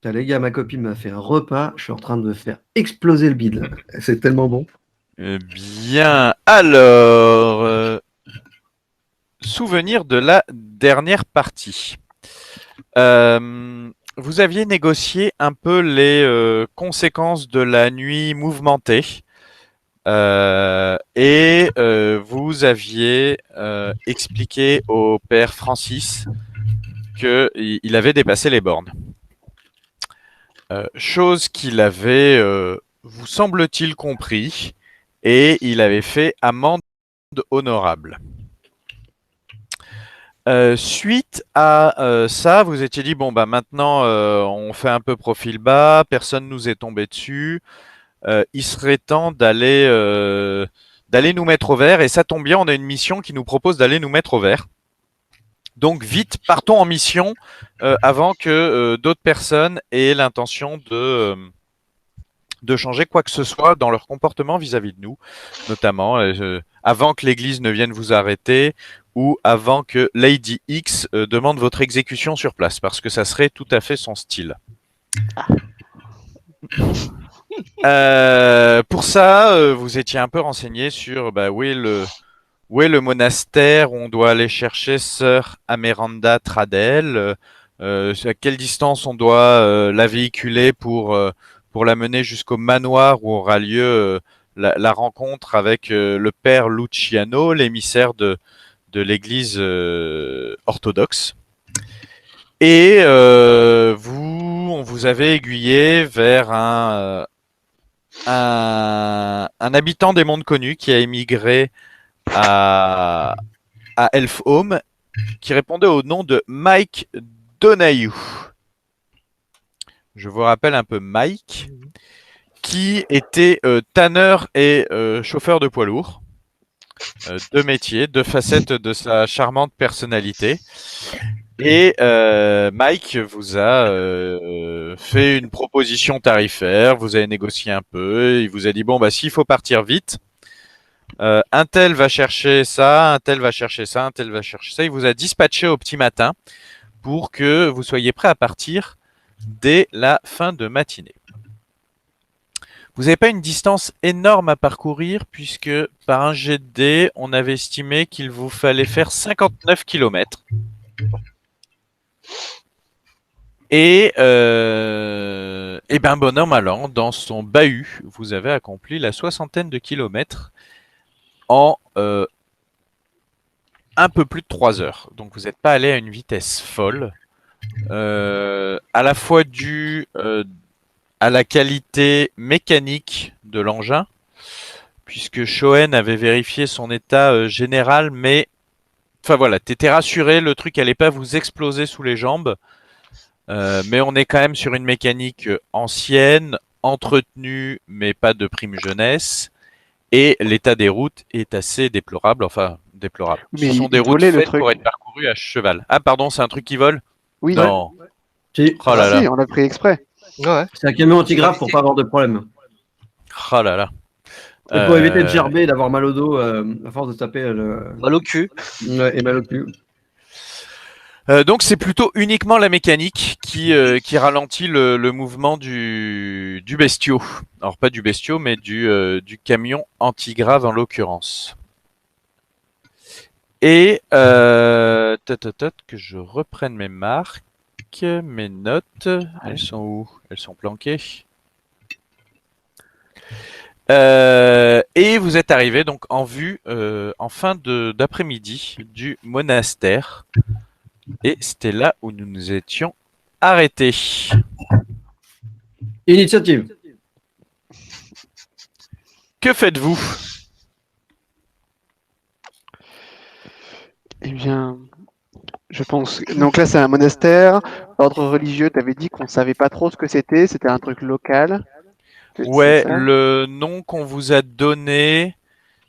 Putain, les gars, ma copine m'a fait un repas. Je suis en train de me faire exploser le bide, là. C'est tellement bon. Bien, alors, souvenir de la dernière partie. Vous aviez négocié un peu les conséquences de la nuit mouvementée et vous aviez expliqué au père Francis qu'il avait dépassé les bornes. Chose qu'il avait, vous semble-t-il, compris, et il avait fait amende honorable. Suite à ça, vous étiez dit bon bah maintenant on fait un peu profil bas, personne nous est tombé dessus, il serait temps d'aller nous mettre au vert et ça tombe bien, on a une mission qui nous propose d'aller nous mettre au vert. Donc vite, partons en mission avant que d'autres personnes aient l'intention de changer quoi que ce soit dans leur comportement vis-à-vis de nous, notamment avant que l'Église ne vienne vous arrêter ou avant que Lady X demande votre exécution sur place, parce que ça serait tout à fait son style. Pour ça, vous étiez un peu renseigné sur où est le monastère où on doit aller chercher Sœur Ameranda Tradel, à quelle distance on doit la véhiculer pour la mener jusqu'au manoir où aura lieu la rencontre avec le père Luciano, l'émissaire de l'église orthodoxe. Et on vous avait aiguillé vers un habitant des mondes connus qui a émigré à, à Elfhome, qui répondait au nom de Mike Donahue. Je vous rappelle un peu Mike, qui était tanneur et chauffeur de poids lourd. Deux métiers, deux facettes de sa charmante personnalité. Et Mike vous a fait une proposition tarifaire, vous avez négocié un peu, il vous a dit bon bah s'il faut partir vite, un tel va chercher ça, un tel va chercher ça, un tel va chercher ça. Il vous a dispatché au petit matin pour que vous soyez prêt à partir dès la fin de matinée. Vous n'avez pas une distance énorme à parcourir puisque par un jet de dés, on avait estimé qu'il vous fallait faire 59 km. Et ben bonhomme allant, dans son bahut, vous avez accompli la soixantaine de kilomètres en un peu plus de 3 heures. Donc vous n'êtes pas allé à une vitesse folle, à la fois due à la qualité mécanique de l'engin, puisque Shoen avait vérifié son état général, mais enfin voilà, t'étais rassuré, le truc allait pas vous exploser sous les jambes, mais on est quand même sur une mécanique ancienne, entretenue, mais pas de prime jeunesse, et l'état des routes est assez déplorable, enfin déplorable. Mais Ce sont des il routes volait le faites truc. pour être parcourues à cheval. Ah pardon, c'est un truc qui vole? Oui, Non. Si, Oh là là. si, on l'a pris exprès. Ouais. c'est un camion antigrave pour pas avoir de problème. Oh là là. Et pour éviter de gerber et d'avoir mal au dos à force de taper Mal au cul. ouais, et mal au cul. Donc c'est plutôt uniquement la mécanique qui ralentit le mouvement du bestiau. Alors pas du bestiau, mais du camion antigrave en l'occurrence. Et que je reprenne mes marques, mes notes. Elles sont où? Elles sont planquées. Et vous êtes arrivé donc en vue en fin d'après-midi du monastère. Et c'était là où nous nous étions arrêtés. Initiative. Que faites-vous? Eh bien, je pense. Donc là, c'est un monastère. L'ordre religieux, tu avais dit qu'on savait pas trop ce que c'était. C'était un truc local. Ouais, C'est ça le nom qu'on vous a donné,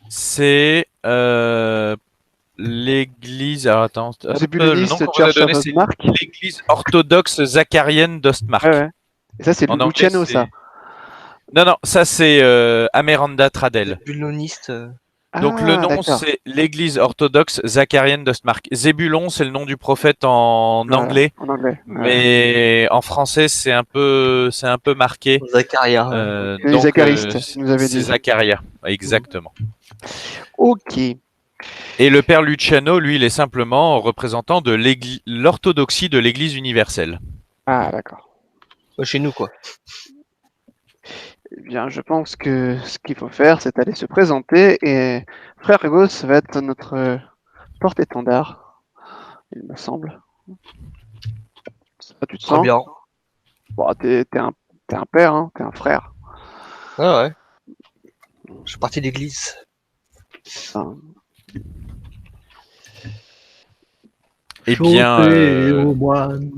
c'est l'église. Alors attends, hop, C'est le nom Buluniste qu'on vous a Church donné, of c'est Mark. l'église orthodoxe zacharienne d'Ostmark. Ouais, ouais. Et ça, c'est En anglais, Luciano, c'est. ça. Non, non, ça c'est Ameranda Tradel. Buloniste. Donc le Ah, nom, d'accord. c'est l'Église orthodoxe zacharienne d'Ostmark. Zébulon, c'est le nom du prophète en Voilà, anglais, en anglais. Ouais. mais en français, c'est un peu marqué. Zacharia. C'est les zacharistes, tu nous avais C'est dit. Zacharia, exactement. Ok. Et le père Luciano, lui, il est simplement représentant de l'orthodoxie de l'Église universelle. Ah, d'accord. Chez nous, quoi. Eh bien, je pense que ce qu'il faut faire, c'est aller se présenter et Frère Gauss va être notre porte-étendard, il me semble. Ça, tu te Très sens? bien. Bon, t'es un père, hein, t'es un frère. Ah ouais. Je suis parti d'église. Enfin, Eh bien, Chauffé au moine.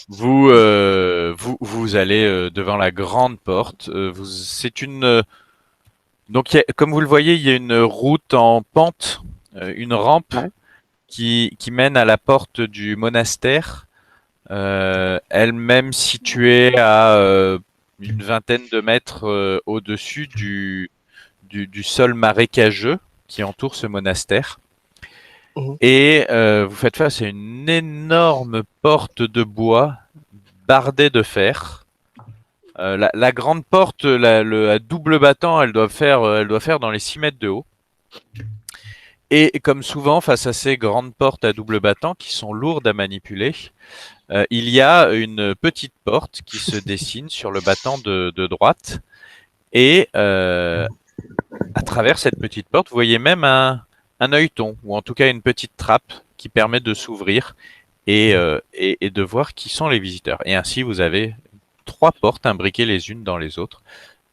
vous allez devant la grande porte. C'est une donc comme vous le voyez, il y a une route en pente, une rampe Ouais. qui mène à la porte du monastère, elle-même située à une vingtaine de mètres au-dessus du sol marécageux qui entoure ce monastère. Mhm. Et vous faites face à une énorme porte de bois bardée de fer. La grande porte, à double battant, elle doit faire dans les 6 mètres de haut. Et comme souvent, face à ces grandes portes à double battant qui sont lourdes à manipuler, il y a une petite porte qui se dessine sur le battant de droite. Et à travers cette petite porte, vous voyez même un œilleton, ou en tout cas une petite trappe qui permet de s'ouvrir et de voir qui sont les visiteurs. Et ainsi, vous avez 3 portes imbriquées les unes dans les autres,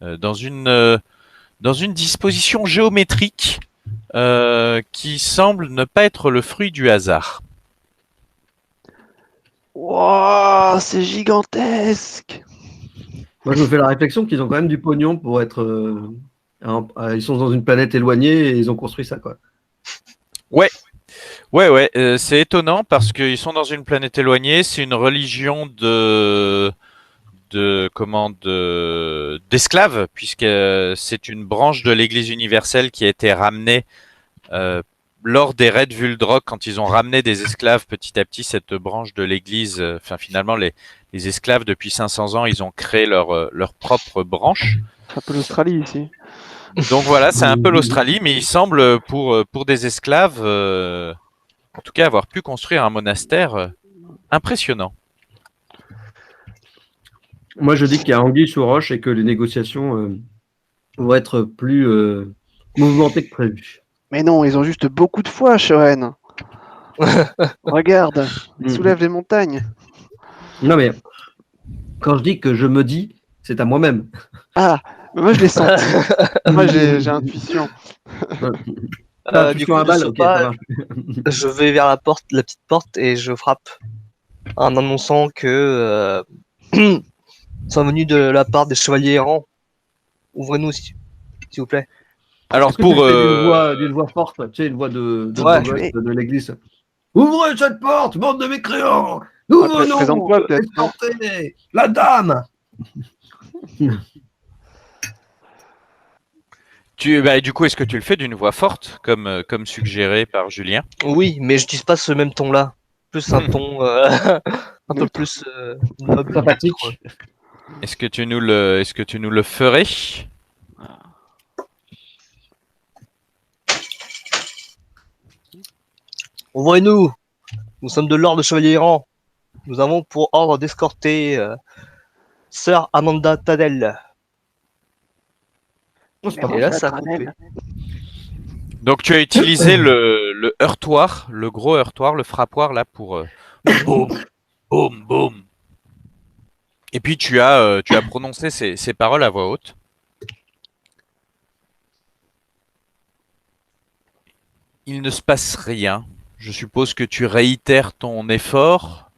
dans une disposition géométrique qui semble ne pas être le fruit du hasard. wow, c'est gigantesque! Moi, je me fais la réflexion qu'ils ont quand même du pognon pour être. Ils sont dans une planète éloignée et ils ont construit ça, quoi. Ouais, c'est étonnant parce qu'ils sont dans une planète éloignée. C'est une religion d'esclaves, puisque c'est une branche de l'Église universelle qui a été ramenée lors des raids Vuldrok, quand ils ont ramené des esclaves petit à petit, cette branche de l'Église. Finalement, les esclaves depuis 500 ans, ils ont créé leur propre branche. C'est un peu l'Australie ici. Donc voilà, c'est un peu l'Australie, mais il semble pour des esclaves, en tout cas, avoir pu construire un monastère impressionnant. Moi, je dis qu'il y a anguille sous roche et que les négociations vont être plus mouvementées que prévu. Mais non, ils ont juste beaucoup de foi, Shoren. Regarde, ils soulèvent les montagnes. Non, mais quand je dis que je me dis, c'est à moi-même. Ah, moi je les sens. Moi j'ai intuition. Du coup, Intuition à je balle, sais ok, pas. ça marche. Je vais vers la petite porte, et je frappe en annonçant que sont venus de la part des chevaliers errants. Ouvrez-nous, s'il vous plaît. Alors Est-ce que tu pour le fais d'une voix forte, tu sais, une voix de Ouais. beau gosse de l'église. Ouvrez cette porte, bande de mécréants! Nous Ah, venons présente-toi, peut-être, non? escorter la dame! du coup, est-ce que tu le fais d'une voix forte, comme suggéré par Julien? Oui, mais je n'utilise pas ce même ton-là. Plus un ton un peu Neutre. plus noble. Sympathique. Est-ce que tu nous le ferais? Ouvrez-nous. Nous sommes de l'ordre de chevaliers errants. Nous avons pour ordre d'escorter Sœur Amanda Tadel. Non, c'est pas Mais Et bon. là, ça a coupé. Tadel. Donc tu as utilisé le heurtoir, le gros heurtoir, le frappoir là pour boum, boum, boum. Et puis tu as prononcé ces paroles à voix haute. Il ne se passe rien. Je suppose que tu réitères ton effort.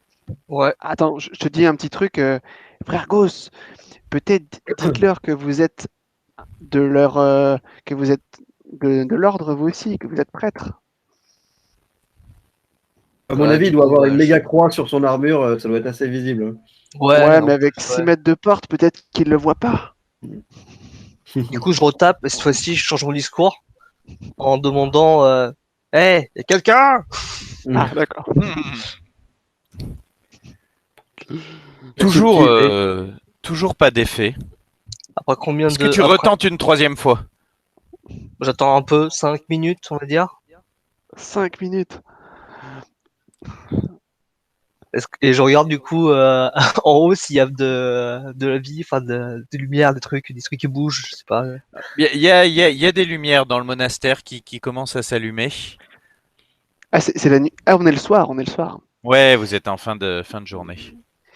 Ouais. Attends, je te dis un petit truc, frère Gauss. Peut-être dites-leur que vous êtes de leur, que vous êtes de l'ordre vous aussi, que vous êtes prêtre. À mon Ouais, avis, il du doit coup, avoir une méga croix sur son armure, ça doit être assez visible. Ouais, non, mais avec 6 ouais. mètres de porte, peut-être qu'ils le voient pas. Du coup, je retape, et cette fois-ci, je change mon discours en demandant Hey, y'a quelqu'un? Ah, d'accord. Toujours, Subtilité. toujours pas d'effet. Après combien Est-ce que de. tu Après, retentes une troisième fois? j'attends un peu, 5 minutes, on va dire. 5 minutes. Et je regarde du coup en haut s'il y a de la vie, enfin de lumière, des trucs qui bougent, je sais pas. Il y a des lumières dans le monastère qui commencent à s'allumer. Ah, c'est la nuit. Ah, on est le soir, on est le soir. Ouais, vous êtes en fin de journée.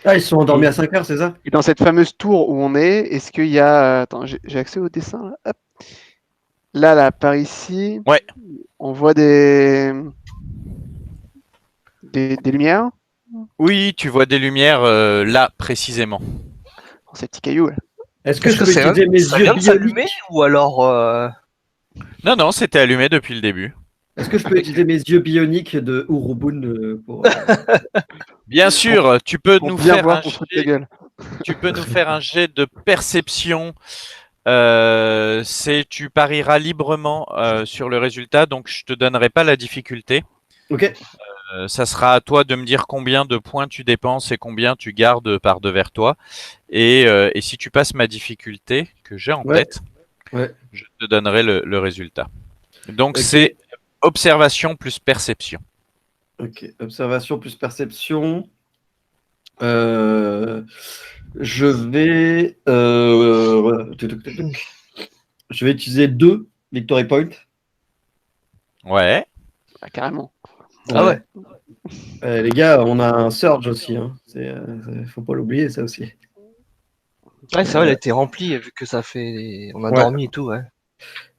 Ah, ils se sont endormis Et- à 5 heures, c'est ça? Et dans cette fameuse tour où on est, est-ce qu'il y a. Attends, j'ai accès au dessin là. Hop. Là, par ici, Ouais. on voit des lumières Oui, tu vois des lumières là, précisément. dans ces petits cailloux. Là. Est-ce que Est-ce je que peux utiliser mes ça yeux vient de s'allumer bioniques? ou alors Non, non, c'était allumé depuis le début. Est-ce que je peux utiliser mes yeux bioniques de Urubun pour. Bien sûr, tu peux Pour nous bien faire voir un ton truc de jet, gueule. tu peux nous faire un jet de perception. Tu parieras librement sur le résultat, donc je te donnerai pas la difficulté. Ok. Ça sera à toi de me dire combien de points tu dépenses et combien tu gardes par devers toi. Et si tu passes ma difficulté que j'ai en Ouais. tête, Ouais. je te donnerai le résultat. Donc Ok. c'est observation plus perception. Ok. Observation plus perception. Je vais. Je vais utiliser 2 Victory Point. Ouais. Ah, carrément. Ah ouais. Les gars, on a un Surge aussi. Hein. Faut pas l'oublier, ça aussi. Ouais, c'est vrai, elle a été remplie vu que ça fait. On a Ouais. dormi et tout, ouais.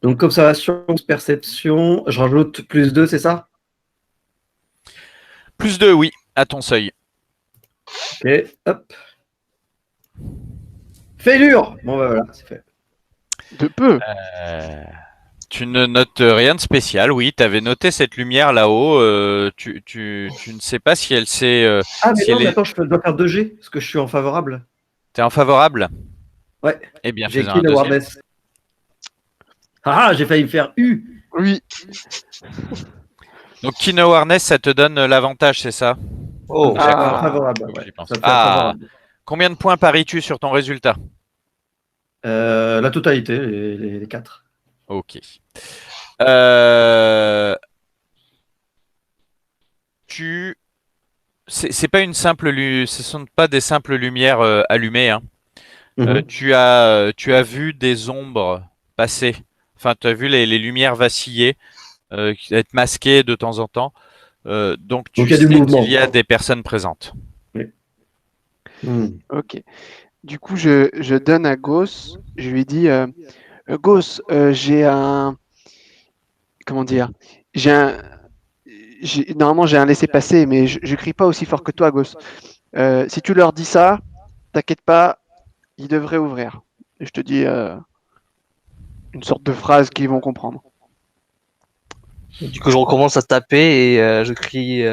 Donc, observation, perception. Je rajoute plus 2, c'est ça? Plus 2, oui, à ton seuil. Ok, hop. Fêlure! Bon, bah voilà, c'est fait. De peu. Tu ne notes rien de spécial, oui. Tu avais noté cette lumière là-haut. Tu ne sais pas si elle s'est. Ah, mais si non, elle mais est. attends, je dois faire 2 G, parce que je suis en favorable. T'es en favorable? Ouais, Eh bien, j'ai fais un Keen deuxième. Awareness. Ah, j'ai failli me faire U! Oui. Donc, Keen Awareness, ça te donne l'avantage, c'est ça? Oh, Je suis Ah. favorable, Faut que ouais. j'y pense. Ça me fait Ah, favorable. combien de points paries-tu sur ton résultat? La totalité, les 4. Ok. Euh, tu. C'est pas une simple ce sont pas des simples lumières allumées, hein. Tu as vu des ombres passer. Enfin, tu as vu les lumières vaciller, être masquées de temps en temps. Donc Donc, tu il y a du sais mouvement. qu'il y a des personnes présentes. Ok. Du coup, je donne à Gauss. Je lui dis Gauss, j'ai un. Comment dire? J'ai un. Normalement, j'ai un laissez-passer, mais je crie pas aussi fort que toi, Gauss. Si tu leur dis ça, t'inquiète pas, ils devraient ouvrir. Et je te dis une sorte de phrase qu'ils vont comprendre. du coup, je recommence à taper et je crie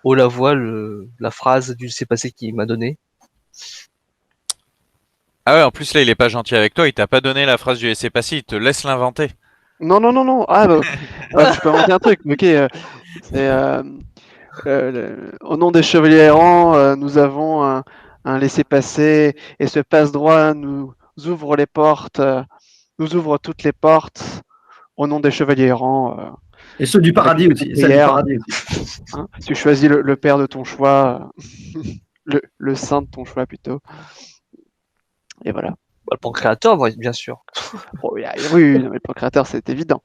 haut la voix la phrase du c'est passé qu'il m'a donné. Ah ouais, en plus là, il est pas gentil avec toi. Il t'a pas donné la phrase du laissez-passer. Il te laisse l'inventer. Non, non, non, non. Ah, bah, je peux inventer un truc, mais ok. C'est au nom des chevaliers errants, nous avons un laissez-passer et ce passe-droit nous ouvre les portes, nous ouvre toutes les portes au nom des chevaliers errants. Et ceux du paradis aussi. Celle du prière. paradis aussi. Hein, tu choisis le père de ton choix, le saint de ton choix plutôt. Et voilà. Bah, le pancréateur, bien sûr. Oh, oui, oui, non, mais le procréateur, c'est évident.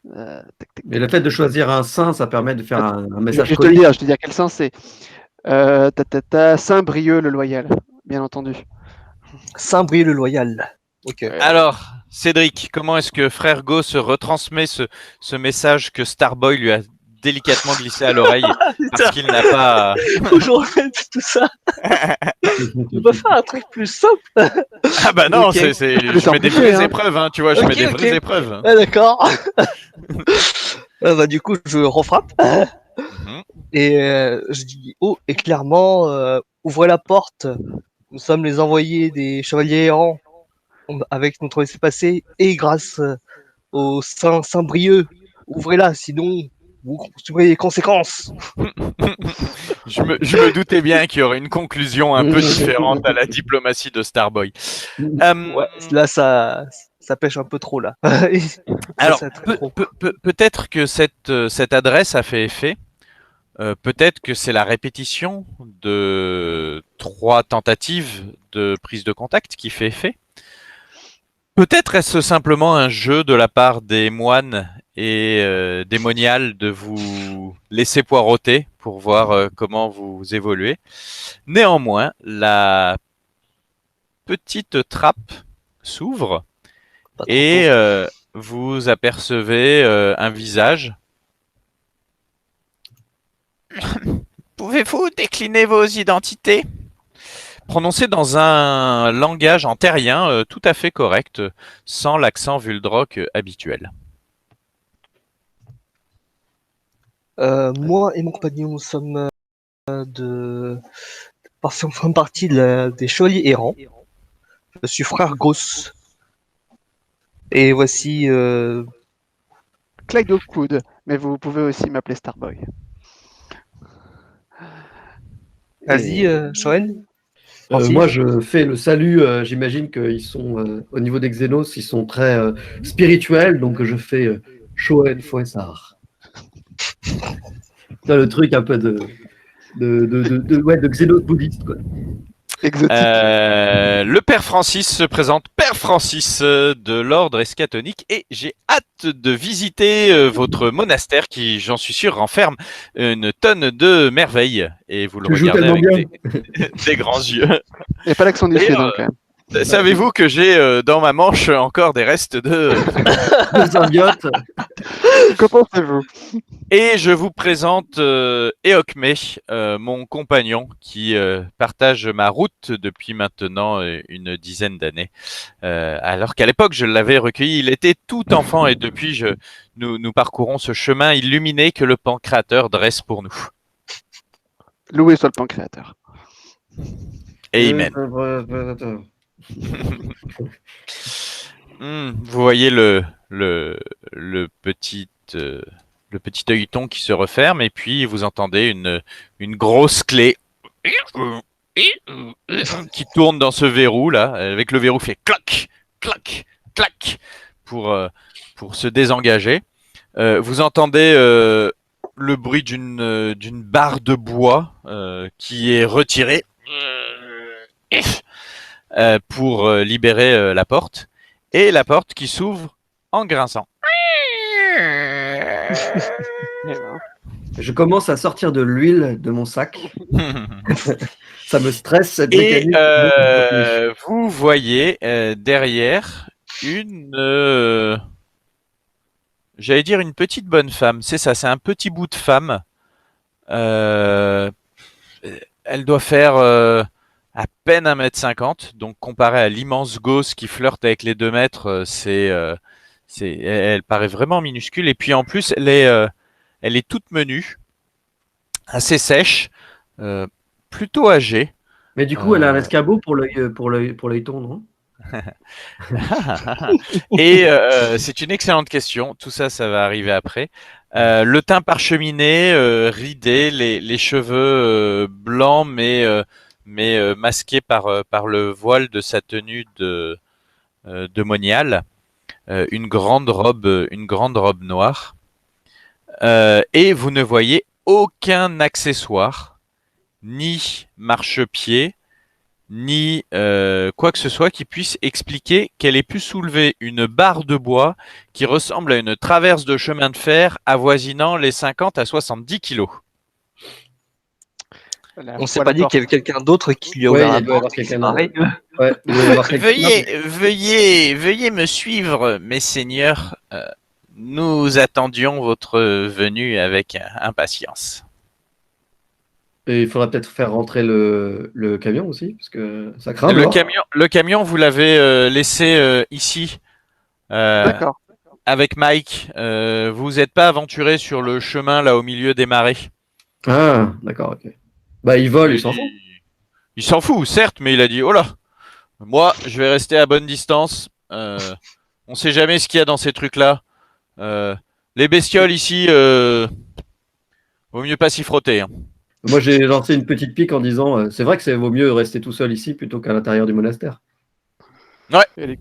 Mais le fait de choisir un saint, ça permet de faire un message Je te le conique. dire, je te dis quel saint c'est. Saint-Brieuc le Loyal, bien entendu. Saint-Brieuc le Loyal. Ok. Alors, Cédric, comment est-ce que Frère Go se retransmet ce message que Starboy lui a délicatement glissé à l'oreille parce qu'il n'a pas. Faut que je remette tout ça. On peut faire un truc plus simple. Ah bah non, Ok. je mets des vraies épreuves, hein, tu vois, je mets des vraies épreuves. Ah, d'accord. Bah, du coup, je refrappe. Mhm. Et je dis haut et clairement, ouvrez la porte. Nous sommes les envoyés des chevaliers errants. avec notre laissez-passer et grâce au Saint-Brieuc. Ouvrez-la, sinon vous subirez les conséquences. Je me doutais bien qu'il y aurait une conclusion un peu différente à la diplomatie de Starboy. Ouais, là, ça pêche un peu trop, là. Alors, Ça traite trop. peut-être que cette adresse a fait effet. Peut-être que c'est la répétition de 3 tentatives de prise de contact qui fait effet. Peut-être est-ce simplement un jeu de la part des moines et des moniales de vous laisser poireauter pour voir comment vous évoluez. Néanmoins, la petite trappe s'ouvre Pas trop et tôt. vous apercevez un visage. Pouvez-vous décliner vos identités? Prononcé dans un langage en terrien tout à fait correct, sans l'accent Vuldrock habituel. Moi et mon compagnon, nous sommes faisons partie des Chevaliers Errants. Je suis frère Gauss. Et voici. Clyde Oakwood, mais vous pouvez aussi m'appeler Starboy. Vas-y, Shoen. Moi, je fais le salut. J'imagine qu'ils sont, au niveau des Xenos, ils sont très spirituels. Donc, je fais Shoen Foessar. C'est le truc un peu de Xenos bouddhiste, quoi. Exotique. Le Père Francis se présente, Père Francis de l'Ordre Eschatonique, et j'ai hâte de visiter votre monastère qui, j'en suis sûr, renferme une tonne de merveilles. Et vous le Tu joues regardez tellement avec bien. des grands yeux. Et pas l'accent du Sud, hein, quand même. Savez-vous que j'ai dans ma manche encore des restes de... Le symbiote. Que pensez-vous? Et je vous présente Eokme, mon compagnon qui partage ma route depuis maintenant une dizaine d'années. Alors qu'à l'époque, je l'avais recueilli, il était tout enfant et depuis, nous parcourons ce chemin illuminé que le Pancréateur dresse pour nous. Loué soit le pancréateur. Amen. Vous voyez le petit œilleton qui se referme et puis vous entendez une grosse clé qui tourne dans ce verrou là, avec le verrou fait clac, clac, clac pour se désengager. Vous entendez le bruit d'une barre de bois qui est retirée pour libérer la porte et la porte qui s'ouvre en grinçant. Je commence à sortir de l'huile de mon sac. Ça me stresse, cette Et mécanique. vous voyez derrière j'allais dire une petite bonne femme. C'est ça, c'est un petit bout de femme. Elle doit faire à peine 1m50. Donc comparé à l'immense gosse qui flirte avec les 2 mètres, elle paraît vraiment minuscule. Et puis en plus, elle est toute menue, assez sèche, plutôt âgée. Mais du coup, elle a un escabeau pour l'œilleton, non? Et c'est une excellente question. Tout ça, ça va arriver après. Le teint parcheminé, ridé, les cheveux blancs, mais masqués par le voile de sa tenue de moniale. Une grande robe noire. Et vous ne voyez aucun accessoire, ni marchepied, ni quoi que ce soit qui puisse expliquer qu'elle ait pu soulever une barre de bois qui ressemble à une traverse de chemin de fer avoisinant les 50 à 70 kilos. On s'est pas dit qu'il y avait quelqu'un d'autre qui lui a ouvert la porte. Veuillez me suivre, mes seigneurs. Nous attendions votre venue avec impatience. Et il faudra peut-être faire rentrer le camion aussi, parce que ça craint. Le camion, vous l'avez laissé ici. D'accord. Avec Mike. Vous n'êtes pas aventuré sur le chemin là au milieu des marais. Ah, d'accord, ok. Bah, il vole, il s'en fout. Il s'en fout, certes, mais il a dit, oh là, Moi, je vais rester à bonne distance. On sait jamais ce qu'il y a dans ces trucs-là. Les bestioles ici, vaut mieux pas s'y frotter, hein. Moi, j'ai lancé une petite pique en disant c'est vrai que ça vaut mieux rester tout seul ici plutôt qu'à l'intérieur du monastère. Et les-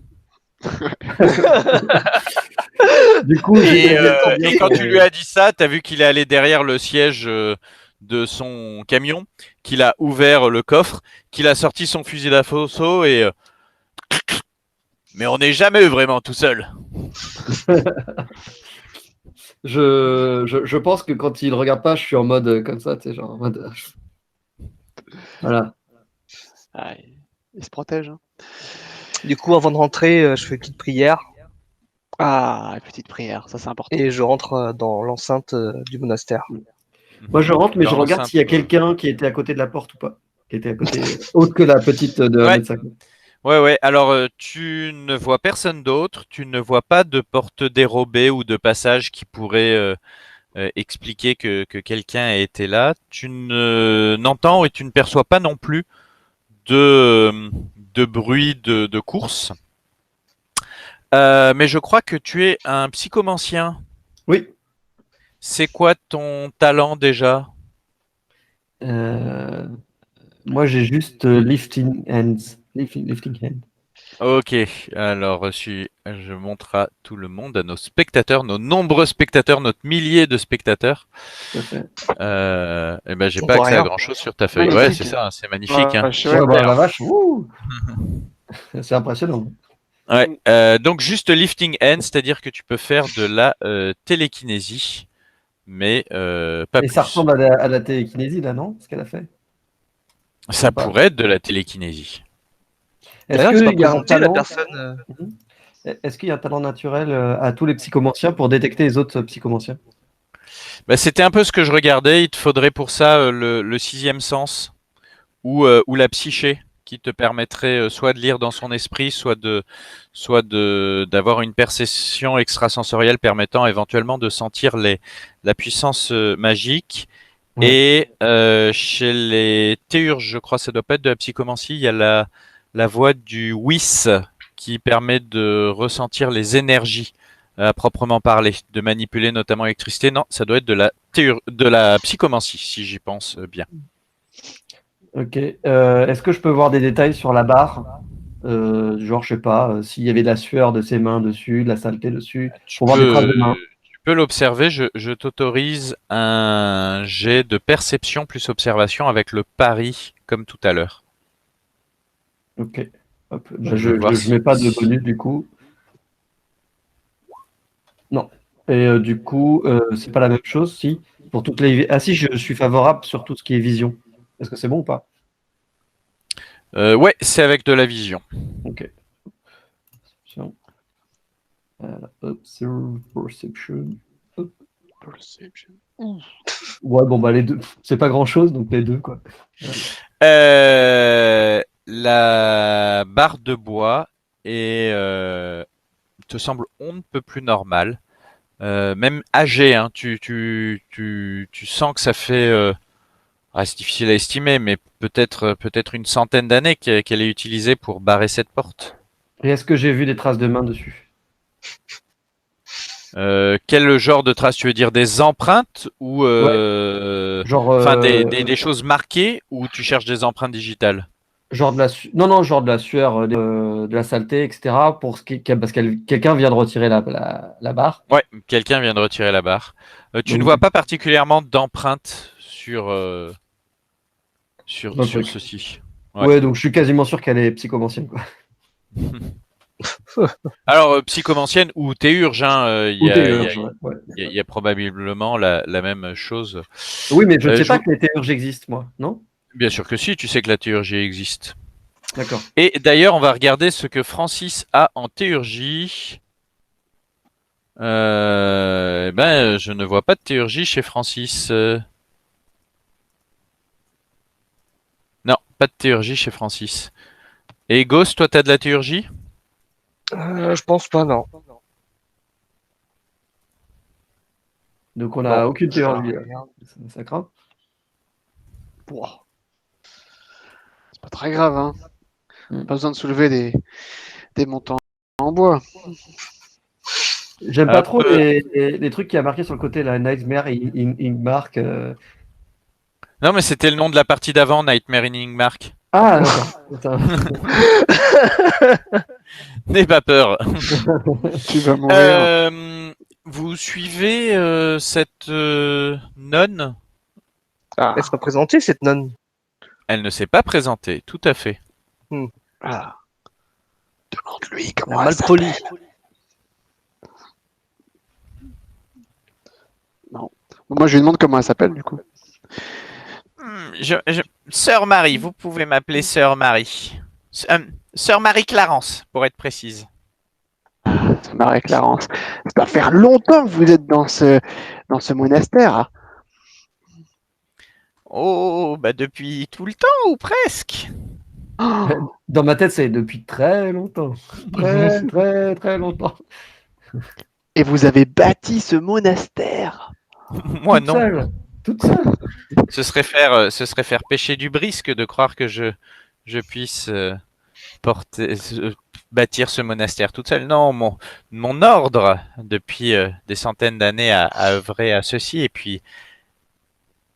Du coup, Et quand tu lui as dit ça, t'as vu qu'il est allé derrière le siège de son camion, qu'il a ouvert le coffre, qu'il a sorti son fusil d'assaut et mais on n'est jamais vraiment tout seul. je pense que quand il regarde pas, je suis en mode comme ça, tu sais, genre en mode. Voilà. Ah, il se protège. Hein. Du coup, avant de rentrer, je fais une petite prière Ah, une petite prière, ça c'est important. et je rentre dans l'enceinte du monastère. Moi, je rentre, mais je Dans regarde l'enceinte, s'il y a quelqu'un qui était à côté de la porte ou pas. Qui était à côté, autre que la petite de Ouais. 1,50 m. Ouais. Alors, tu ne vois personne d'autre. Tu ne vois pas de porte dérobée ou de passage qui pourrait expliquer que quelqu'un a été là. Tu n'entends et tu ne perçois pas non plus de bruit de course. Mais je crois que tu es un psychomancien. Oui. C'est quoi ton talent déjà? Euh, Moi, j'ai juste lifting hands. Lifting hand. Ok, alors je montre à tout le monde, à nos spectateurs, nos nombreux spectateurs, notre millier de spectateurs. Tout à fait. Et ben j'ai On pas voit accès à rien. grand chose sur ta feuille. Ouais, Magnifique. c'est ça, c'est magnifique, hein. Chouette, Ouais, bah, la d'ailleurs. vache, wouh. C'est impressionnant. Ouais. Donc juste lifting hand, c'est-à-dire que tu peux faire de la télékinésie, mais pas Et ça plus. ressemble à la télékinésie, là, non? Ce qu'elle a fait. Ça Ou pas. pourrait être de la télékinésie. Est-ce D'ailleurs, c'est pas qu'il y a un présenté la talent, personne. est-ce qu'il y a un talent naturel à tous les psychomanciens pour détecter les autres psychomanciens? Bah, c'était un peu ce que je regardais. Il te faudrait pour ça le sixième sens ou la psyché qui te permettrait soit de lire dans son esprit, soit d'avoir une perception extrasensorielle permettant éventuellement de sentir la puissance magique. Ouais. Et chez les théurges, je crois, ça doit pas être de la psychomancie, il y a la voie du WIS qui permet de ressentir les énergies à proprement parler, de manipuler notamment l'électricité. Non, ça doit être de la psychomancie, si j'y pense bien. Ok. Est-ce que je peux voir des détails sur la barre? Genre, je sais pas, s'il y avait de la sueur de ses mains dessus, de la saleté dessus, Tu pour voir des traces peux, de mains. tu peux l'observer. Je t'autorise un jet de perception plus observation avec le pari, comme tout à l'heure. Ok. Hop. Je Bah, veux voir je mets pas de bonus du coup. Non. Et du coup, c'est pas la même chose, si. Pour toutes les. Ah si, je suis favorable sur tout ce qui est vision. Est-ce que c'est bon ou pas? Ouais, c'est avec de la vision. Ok. Tiens. Observe perception. Hop. Perception. Ouais, bon, bah les deux. C'est pas grand-chose, donc les deux, quoi. La barre de bois te semble on ne peut plus normale. Même âgée, hein, tu sens que ça fait. C'est difficile à estimer, mais peut-être une centaine d'années qu'elle est utilisée pour barrer cette porte. Et est-ce que j'ai vu des traces de mains dessus? Quel genre de traces tu veux dire? Des empreintes ou Genre, enfin des choses marquées ou tu cherches des empreintes digitales? genre de la non, non, genre de la sueur, de la saleté, etc. Pour parce que quelqu'un vient de retirer la barre. Ouais, quelqu'un vient de retirer la barre. Tu ne Donc, vois pas particulièrement d'empreintes dans le sur truc. ceci. Ouais. Ouais, donc je suis quasiment sûr qu'elle est psychomancienne, quoi. Alors, psychomancienne ou théurge, hein, Ou théurge, ouais. il y a probablement la même chose. Oui, mais je ne sais Je pas vous- que les théurges existent, moi. Non? Bien sûr que si, tu sais que la théurgie existe. D'accord. Et d'ailleurs, on va regarder ce que Francis a en théurgie. Je ne vois pas de théurgie chez Francis. Non, pas de théurgie chez Francis. Et Ghost, toi, t'as de la théurgie? Je pense pas, non. Donc on n'a Non, aucune je théurgie, là. regarde. Ça craint. Pouah. C'est pas très grave, hein. Pas besoin de soulever des montants en bois. J'aime pas trop les trucs qui a marqué sur le côté, la Nightmare Ingmark. Non, mais c'était le nom de la partie d'avant, Nightmare in Ingmark. Ah, d'accord. Putain. N'aie pas peur. Tu vas mourir. Vous suivez cette nonne? Ah. Elle sera présentée, cette nonne. Elle ne s'est pas présentée, tout à fait. Ah. Demande-lui Elle comment a elle mal s'appelle. poli. Moi, je lui demande comment elle s'appelle, du coup. Sœur Marie, vous pouvez m'appeler Sœur Marie. Sœur Marie Clarence, pour être précise. C'est Marie-Clarence. Ça doit faire longtemps que vous êtes dans ce monastère. Hein. Oh, bah depuis tout le temps, ou presque. Oh, Dans ma tête, c'est depuis très longtemps. Très, très, très longtemps. et vous avez bâti ce monastère. Moi Toute non. seule. Toute seule. Ce serait faire pécher du brisque de croire que je puisse bâtir ce monastère toute seule. Non, mon ordre, depuis des centaines d'années, a œuvré à ceci. Et puis,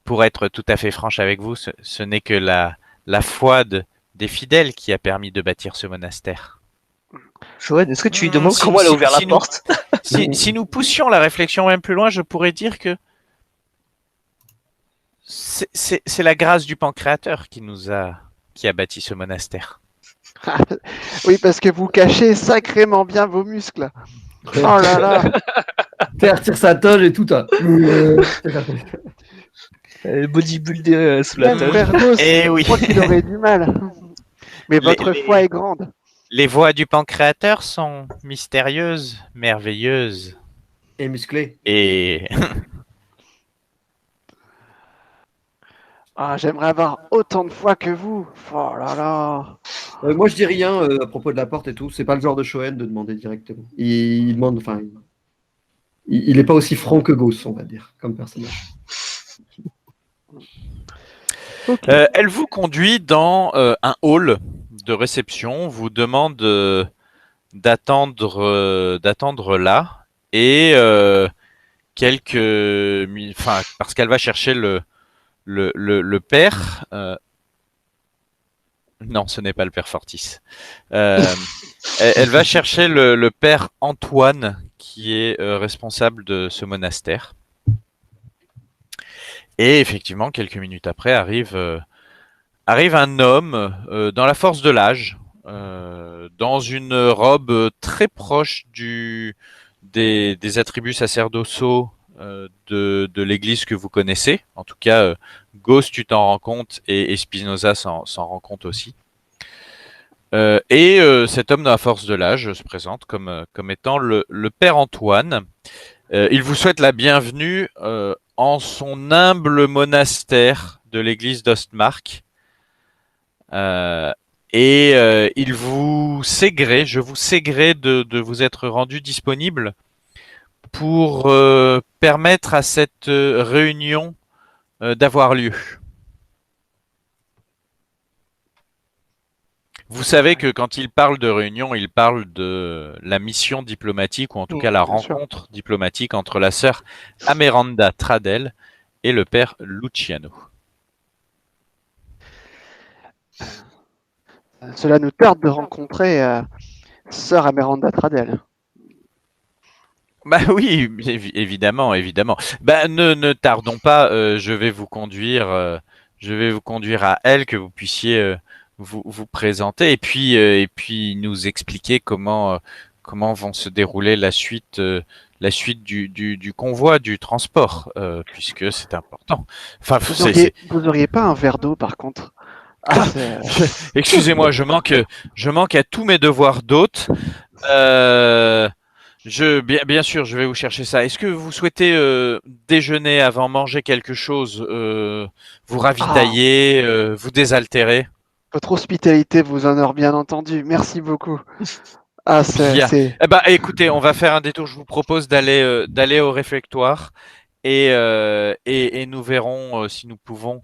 pour être tout à fait franche avec vous, ce n'est que la foi des fidèles qui a permis de bâtir ce monastère. Shoen, est-ce que tu lui demandes Si- comment elle a si- ouvert si la nous- porte? Si nous poussions la réflexion même plus loin, je pourrais dire que c'est la grâce du pancréateur qui a bâti ce monastère. Oui, parce que vous cachez sacrément bien vos muscles. Oh là là. Terre tire sa toge et tout. Bodybuilder sous la Même table. frère Gauss, Eh oui. je crois qu'il aurait du mal. Mais votre foi est grande. Les voies du pancréateur sont mystérieuses, merveilleuses Et musclé. et Ah, j'aimerais avoir autant de foi que vous. Oh là là. Moi, je dis rien à propos de la porte et tout. C'est pas le genre de Shoen de demander directement. Il demande, enfin, il est pas aussi franc que Gauss, on va dire, comme personnage. elle vous conduit dans un hall de réception, vous demande d'attendre là et parce qu'elle va chercher le père. Non, ce n'est pas le père Fortis. Elle va chercher le père Antoine, qui est responsable de ce monastère. Et effectivement, quelques minutes après, arrive un homme dans la force de l'âge, dans une robe très proche des attributs sacerdotaux de l'église que vous connaissez. En tout cas, Gauss, tu t'en rends compte, et Spinoza s'en rend compte aussi. Cet homme dans la force de l'âge se présente comme étant le père Antoine. Il vous souhaite la bienvenue en son humble monastère de l'église d'Ostmark. Je vous sais gré de vous être rendu disponible pour permettre à cette réunion d'avoir lieu. Vous savez que quand il parle de réunion, il parle de la mission diplomatique, ou en tout cas la bien sûr. rencontre diplomatique entre la sœur Ameranda Tradel et le père Luciano. Cela nous tarde de rencontrer sœur Ameranda Tradel. Bah oui, évidemment. Bah ne tardons pas. Je vais vous conduire à elle, que vous puissiez vous présenter, et puis nous expliquer comment vont se dérouler la suite du convoi, du transport, puisque c'est important. Enfin, Vous auriez pas un verre d'eau, par contre? Ah, excusez-moi, je manque à tous mes devoirs d'hôte. Bien sûr, je vais vous chercher ça. Est-ce que vous souhaitez déjeuner avant, manger quelque chose, vous ravitailler, vous désaltérer? Votre hospitalité vous honore, bien entendu. Merci beaucoup. Ah, Bien. c'est... Eh ben, écoutez, on va faire un détour. Je vous propose d'aller au réfectoire et nous verrons si nous pouvons,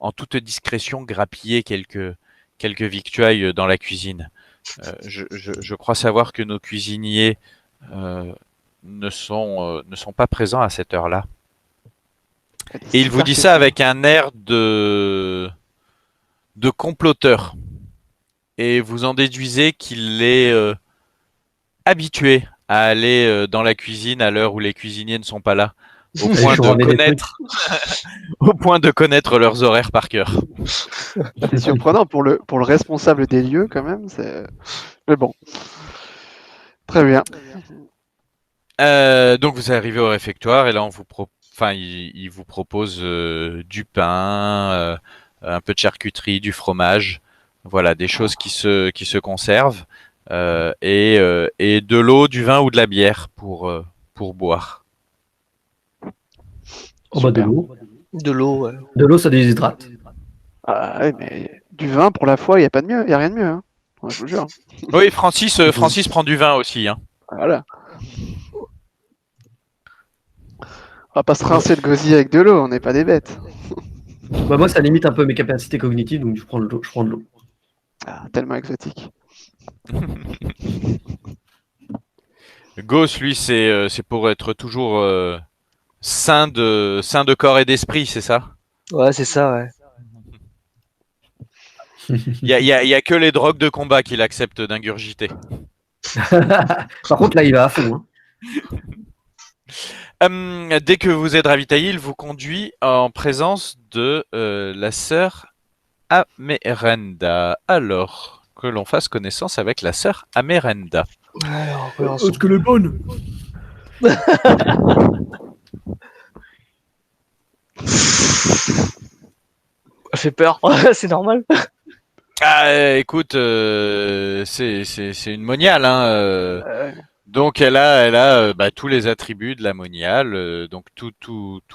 en toute discrétion, grappiller quelques victuailles dans la cuisine. Je crois savoir que nos cuisiniers ne sont pas présents à cette heure-là. Et il vous dit ça avec un air de comploteur. Et vous en déduisez qu'il est habitué à aller dans la cuisine à l'heure où les cuisiniers ne sont pas là, au point de connaître leurs horaires par cœur. C'est surprenant pour le responsable des lieux quand même. Mais bon, très bien. Donc vous arrivez au réfectoire et là il vous propose du pain, un peu de charcuterie, du fromage, voilà, des choses qui se conservent et de l'eau, du vin ou de la bière pour boire. Oh bah de l'eau. De l'eau, ouais. De l'eau, ça déshydrate. Ah, ouais, mais du vin pour la foi, il y a pas de mieux, il y a rien de mieux. Hein. Ouais, je vous jure. Oui, Francis prend du vin aussi. Hein. Voilà. On va pas se rincer le gosier avec de l'eau, on n'est pas des bêtes. Bah moi, ça limite un peu mes capacités cognitives, donc je prends de l'eau. Ah, tellement exotique. Gauss, lui, c'est pour être toujours sain de corps et d'esprit, c'est ça? Ouais, c'est ça, ouais. Il y a que les drogues de combat qu'il accepte d'ingurgiter. Par contre, là, il va à fond. Hein. Dès que vous êtes ravitaillé, il vous conduit en présence de la sœur Amerenda. Alors que l'on fasse connaissance avec la sœur Amerenda. Alors, Est-ce qu'elle est bonne? ça fait peur, c'est normal. Ah, écoute, c'est une moniale, hein. Donc elle a tous les attributs de la moniale, donc tout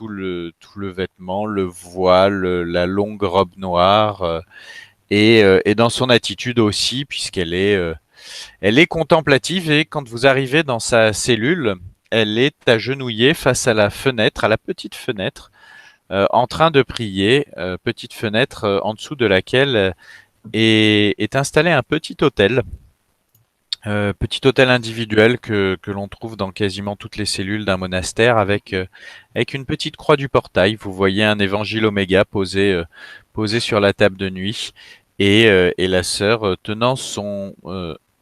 le vêtement, le voile, la longue robe noire, et dans son attitude aussi, puisqu'elle elle est contemplative, et quand vous arrivez dans sa cellule, elle est agenouillée face à la fenêtre, à la petite fenêtre, en train de prier, petite fenêtre en dessous de laquelle est installé un petit hôtel. Petit hôtel individuel que l'on trouve dans quasiment toutes les cellules d'un monastère, avec une petite croix du portail. Vous voyez un évangile oméga posé sur la table de nuit, et la sœur, tenant son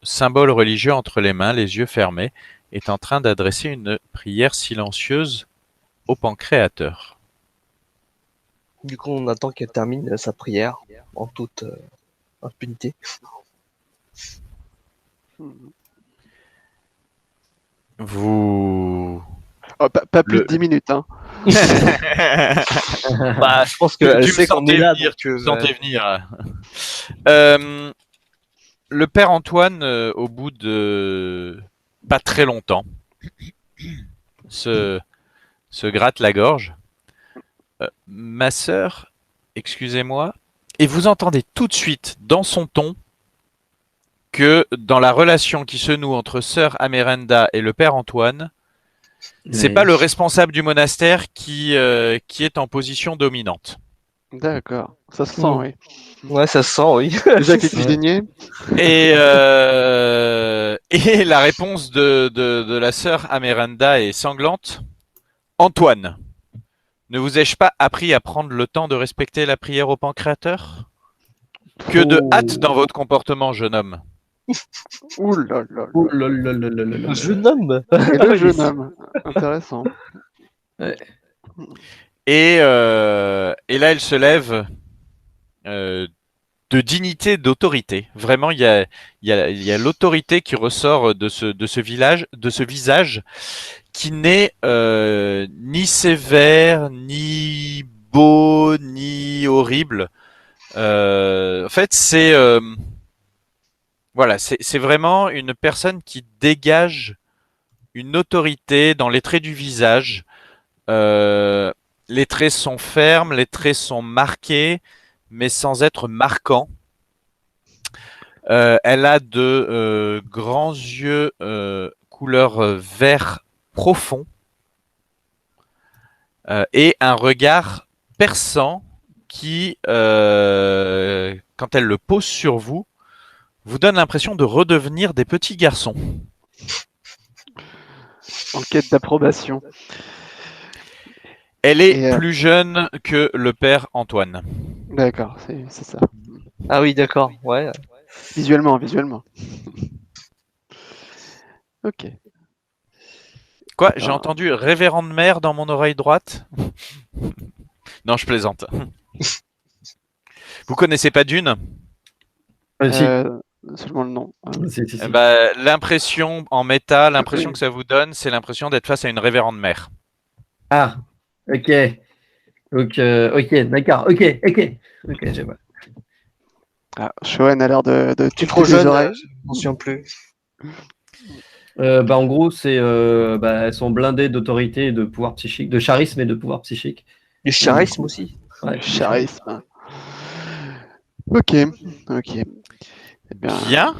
symbole religieux entre les mains, les yeux fermés, est en train d'adresser une prière silencieuse au pancréateur. Du coup, on attend qu'elle termine sa prière en toute impunité. Vous... Oh, pas plus de 10 minutes. Hein. Bah, je pense qu'elle Tu sait qu'on est là. venir, Donc, tu me sentais venir. Le père Antoine, au bout de pas très longtemps, se gratte la gorge. Ma sœur, excusez-moi, et vous entendez tout de suite dans son ton que dans la relation qui se noue entre sœur Amerenda et le père Antoine, c'est pas le responsable du monastère qui est en position dominante. D'accord, ça se sent, Mm. oui. Ouais, ça se sent, oui. Déjà que les cuisiniers. Et la réponse de la sœur Amerenda est sanglante. Antoine, ne vous ai-je pas appris à prendre le temps de respecter la prière au pancréateur? Que de hâte dans votre comportement, jeune homme. Ouh là là. Oh là là là là là là. Jeune homme. Et le jeune homme. Intéressant. Et là, elle se lève de dignité, d'autorité. Vraiment, il y a l'autorité qui ressort de ce visage, qui n'est ni sévère, ni beau, ni horrible. En fait, c'est vraiment une personne qui dégage une autorité dans les traits du visage. Les traits sont fermes, les traits sont marqués, mais sans être marquants. Elle a de grands yeux couleur vert profond, et un regard perçant qui quand elle le pose sur vous, vous donne l'impression de redevenir des petits garçons. En quête d'approbation. Elle est Et, plus jeune que le père Antoine. D'accord, c'est ça. Ah oui, d'accord. Ouais. Visuellement. Ok. Quoi? J'ai Ah. entendu révérende mère dans mon oreille droite? Non, je plaisante. Vous connaissez pas Dune? Si. Seulement le nom. Si. L'impression en méta, l'impression que ça vous donne, c'est l'impression d'être face à une révérende mère. Ah, ok. Donc, ok, d'accord. Ok, je vois. Ah, Shoen a l'air de Tu es tilter trop les jeune, oreilles. je m'en souviens plus. En gros, elles sont blindées d'autorité et de pouvoir psychique, de charisme et de pouvoir psychique. Du charisme aussi. Ouais, Charisme. Ok. Eh bien, Bien.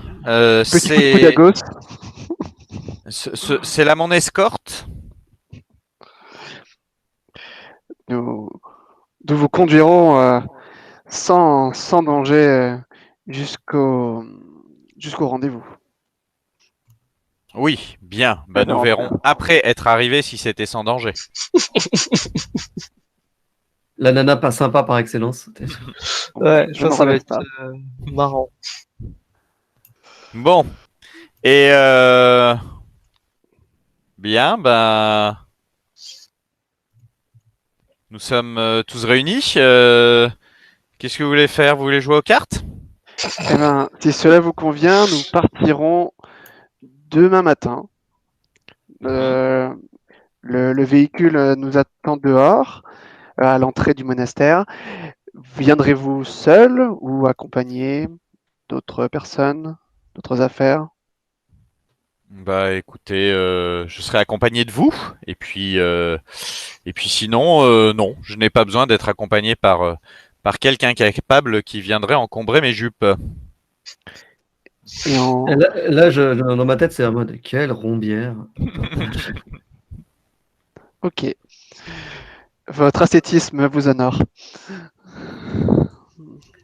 petit coup de Poudagos. C'est là mon escorte. Nous vous conduirons sans danger jusqu'au rendez-vous. Oui, bien. Bah, nous Alors, verrons après être arrivés si c'était sans danger. La nana pas sympa par excellence. Ouais, je je pense que ça va n'en être pas. marrant. Bon. Et bien, ben nous sommes tous réunis. Qu'est-ce que vous voulez faire? Vous voulez jouer aux cartes? Eh ben, si cela vous convient, nous partirons demain matin. Le véhicule nous attend dehors, à l'entrée du monastère. Viendrez-vous seul ou accompagné d'autres personnes, d'autres affaires? Bah écoutez, je serai accompagné de vous. Et puis sinon, non, je n'ai pas besoin d'être accompagné par quelqu'un capable qui viendrait encombrer mes jupes. Et en... Là, dans ma tête, c'est en mode quelle rombière. Ok. Votre ascétisme vous honore.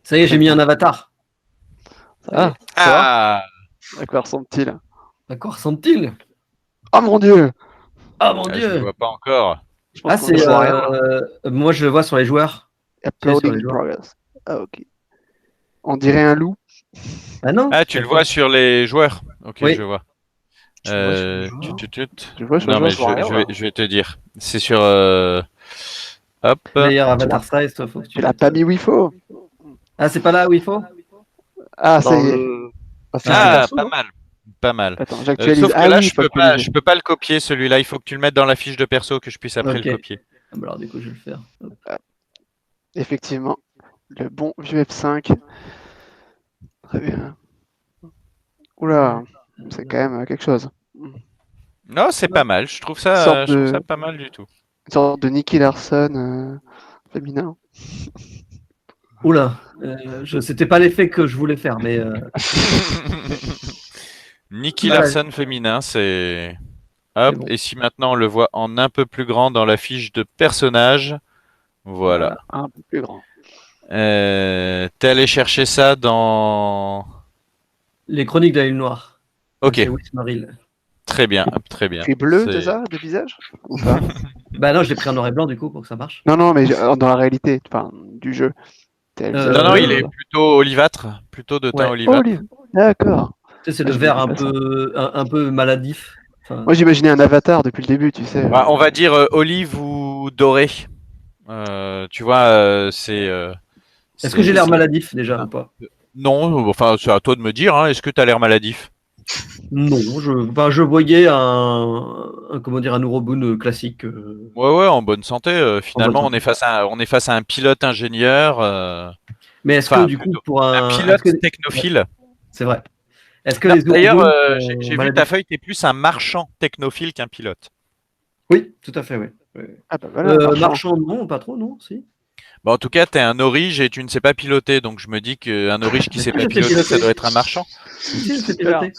Ça y est, j'ai mis un avatar. Ah, Ah, à quoi ressemble-t-il? À quoi ressemble-t-il? Oh mon dieu! Ah mon je ne Dieu! vois pas encore. Je pense Ah, qu'on c'est. ne voit rien. Moi, je le vois sur les joueurs. Uploading sur les in joueurs. progress. Ah, ok. On dirait un loup. Ah non? Ah, tu le vois sur les joueurs. Ok, Oui. je vois. Tu le vois sur les joueurs. Je vois sur Non, le mais joueur, je vois rien, je vais te dire. C'est sur. Hop. Player avatar size, toi, faut que Tu l'as pas mis où il faut. Ah, c'est pas là où il faut? Ah, ça Dans y est. la fiche de Ah, perso, pas non mal. Pas mal. Attends, j'actualise. Sauf que Ah là, oui, il faut actualiser. je peux pas le copier celui-là. Il faut que tu le mettes dans la fiche de perso que je puisse après Ok. le copier. Ah, bah alors, du coup, je vais le faire. Hop. Effectivement. Le bon vieux F5. Très bien. Oula, c'est quand même quelque chose. Non, c'est pas mal. Je trouve ça, Sorte je trouve de- ça pas mal du tout. Une sorte de Nicky Larson féminin. Oula, c'était pas l'effet que je voulais faire, mais Nicky Voilà. Larson féminin, c'est. Hop. C'est bon. Et si maintenant on le voit en un peu plus grand dans la fiche de personnage, voilà. Un peu plus grand. T'es allé chercher ça dans. les chroniques de la Lune Noire. Ok, Chez Wismaril. très bien, très bien. C'est bleu, C'est- c'est ça, de visage? Ou pas? Bah non, je l'ai pris en noir et blanc, du coup, pour que ça marche. Non, mais dans la réalité, enfin, du jeu. T'as le visage Non, non, bleu, il est plutôt olivâtre, plutôt de teint Ouais. olivâtre. Olive. D'accord. Tu sais, c'est Ah, le je vert me dis un peu maladif. Enfin, Moi, j'imaginais un avatar depuis le début, tu sais. On va dire olive ou doré. Tu vois, Est-ce que j'ai l'air maladif déjà Ah. ou pas? Non, enfin, c'est à toi de me dire. Hein. Est-ce que tu as l'air maladif? Non, je voyais comment dire, un Urobun classique. Ouais, en bonne santé. Finalement, bonne santé. on est face à un pilote ingénieur. Mais est-ce Enfin, que du coup, plutôt, pour un un. pilote est-ce que- technophile. C'est vrai. Est-ce que Non, les d'ailleurs, Urobun j'ai sont vu maladifs? ta feuille, tu es plus un marchand technophile qu'un pilote. Oui, tout à fait, oui. Ah bah voilà, Marchand, non, pas trop, non, si. Bon, en tout cas, tu es un orige et tu ne sais pas piloter. Donc, je me dis qu'un orige qui Mais sait si, pas je sais piloter, ça piloter. doit être un marchand. Si, je sais piloter.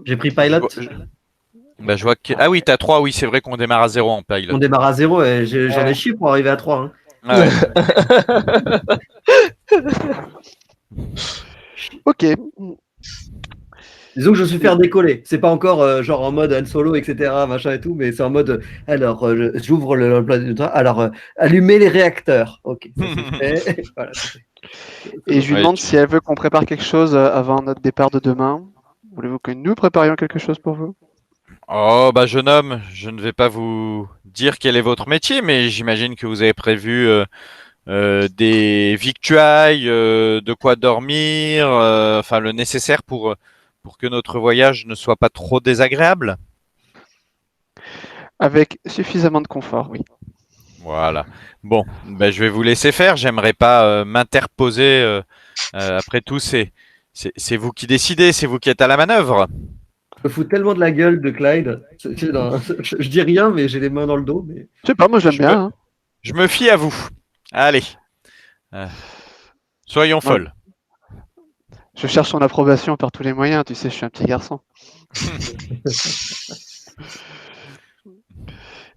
J'ai pris pilot. Bah, je vois que. Ah oui, t'as 3. Oui, c'est vrai qu'on démarre à 0 en pilot. On démarre à 0 et j'en ai chié pour arriver à 3. Hein. Ah ouais. Ok. Disons que je suis faire décoller. C'est pas encore genre en mode Han Solo, etc., machin et tout, mais c'est en mode alors j'ouvre l'emploi du temps. Alors allumer les réacteurs. Ok, ça c'est fait. Voilà, c'est fait. Et je lui Ouais, demande tu- si elle veut qu'on prépare quelque chose avant notre départ de demain. Voulez-vous que nous préparions quelque chose pour vous? Oh, bah, jeune homme, je ne vais pas vous dire quel est votre métier, mais j'imagine que vous avez prévu des victuailles, de quoi dormir, enfin le nécessaire pour que notre voyage ne soit pas trop désagréable. Avec suffisamment de confort, oui. Voilà. Bon, ben, je vais vous laisser faire. J'aimerais pas m'interposer. Après tout, c'est vous qui décidez, c'est vous qui êtes à la manœuvre. Je me fous tellement de la gueule de Clyde. Je dis rien, mais j'ai les mains dans le dos. Mais Je sais pas, moi j'aime Je me, bien. Hein. je me fie à vous. Allez, euh, soyons Moi, folles. je cherche son approbation par tous les moyens, tu sais, je suis un petit garçon.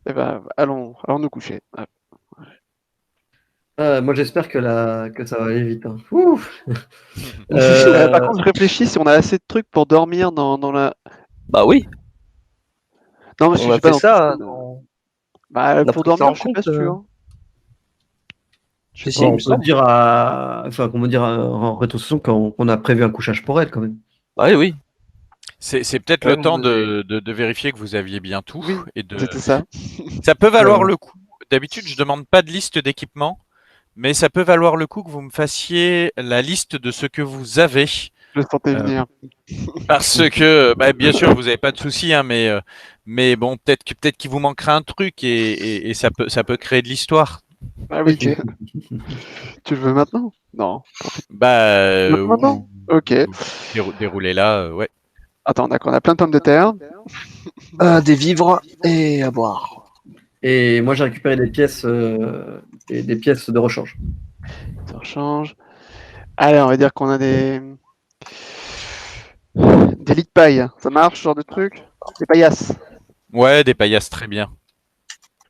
Eh ben, allons nous coucher. moi j'espère que ça va aller vite. Hein. Ouf. Par contre, je réfléchis si on a assez de trucs pour dormir dans la. Bah oui, Non, parce que on je a sais pas fait dans ça. Bah, On a pour pris ça dormir, en je sais pas compte. si tu veux. Je sais Si, pas. il On me peut semble. dire enfin comment dire en rétrocession qu'on a prévu un couchage pour elle quand même. Bah oui, oui. C'est peut-être Ouais, le vous temps avez- de vérifier que vous aviez bien tout Oui, et de. c'était ça. Ça peut valoir Voilà. le coup. D'habitude, je demande pas de liste d'équipements, mais ça peut valoir le coup que vous me fassiez la liste de ce que vous avez. Je le sentais Euh, venir. Parce que, bah, bien sûr, vous n'avez pas de soucis, hein, mais bon, peut-être qu'il vous manquera un truc et ça peut créer de l'histoire. Ah oui, Ok. tu le veux maintenant? Non. Bah, Maintenant? Ok. déroulez là, ouais. Attends, d'accord, on a plein de pommes de terre. Des vivres et à boire. Et moi j'ai récupéré des pièces de rechange. Ça rechange. Allez, on va dire qu'on a des lits de paille. Ça marche, ce genre de truc? Des paillasses. Ouais, des paillasses, très bien.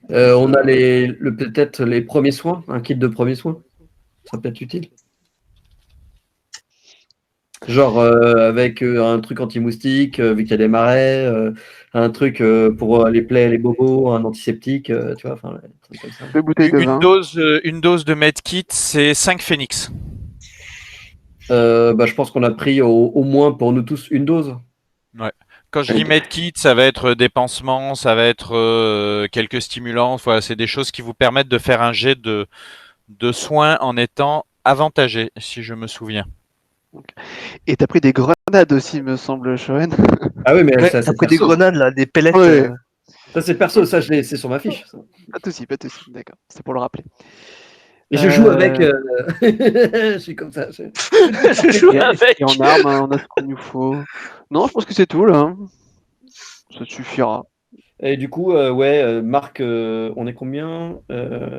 On a peut-être les premiers soins, un kit de premiers soins. Ça peut être utile. Genre avec un truc anti-moustique, vu qu'il y a des marais, un truc pour les plaies, les bobos, un antiseptique, tu vois, enfin, un truc comme ça. 2 bouteilles de vin. Une dose de medkit, c'est 5 phoenix. Bah, je pense qu'on a pris au moins pour nous tous une dose. Ouais. Quand je dis medkit, ça va être des pansements, ça va être quelques stimulants. Voilà, c'est des choses qui vous permettent de faire un jet de soins en étant avantagé, si je me souviens. Et t'as pris des grenades aussi, me semble, Shoen. Ah oui, mais Ouais, ça t'as c'est pris des perso. grenades là, des pellets. Ouais, Ça c'est perso, ça c'est sur ma fiche. Ça. pas de soucis, pas de soucis. D'accord, c'est pour le rappeler. Et je joue avec. Je suis comme ça. Je joue avec. Et en armes, hein, on a ce qu'il nous faut. Non, je pense que c'est tout là. Hein. Ça suffira. Et du coup, ouais, Marc, on est combien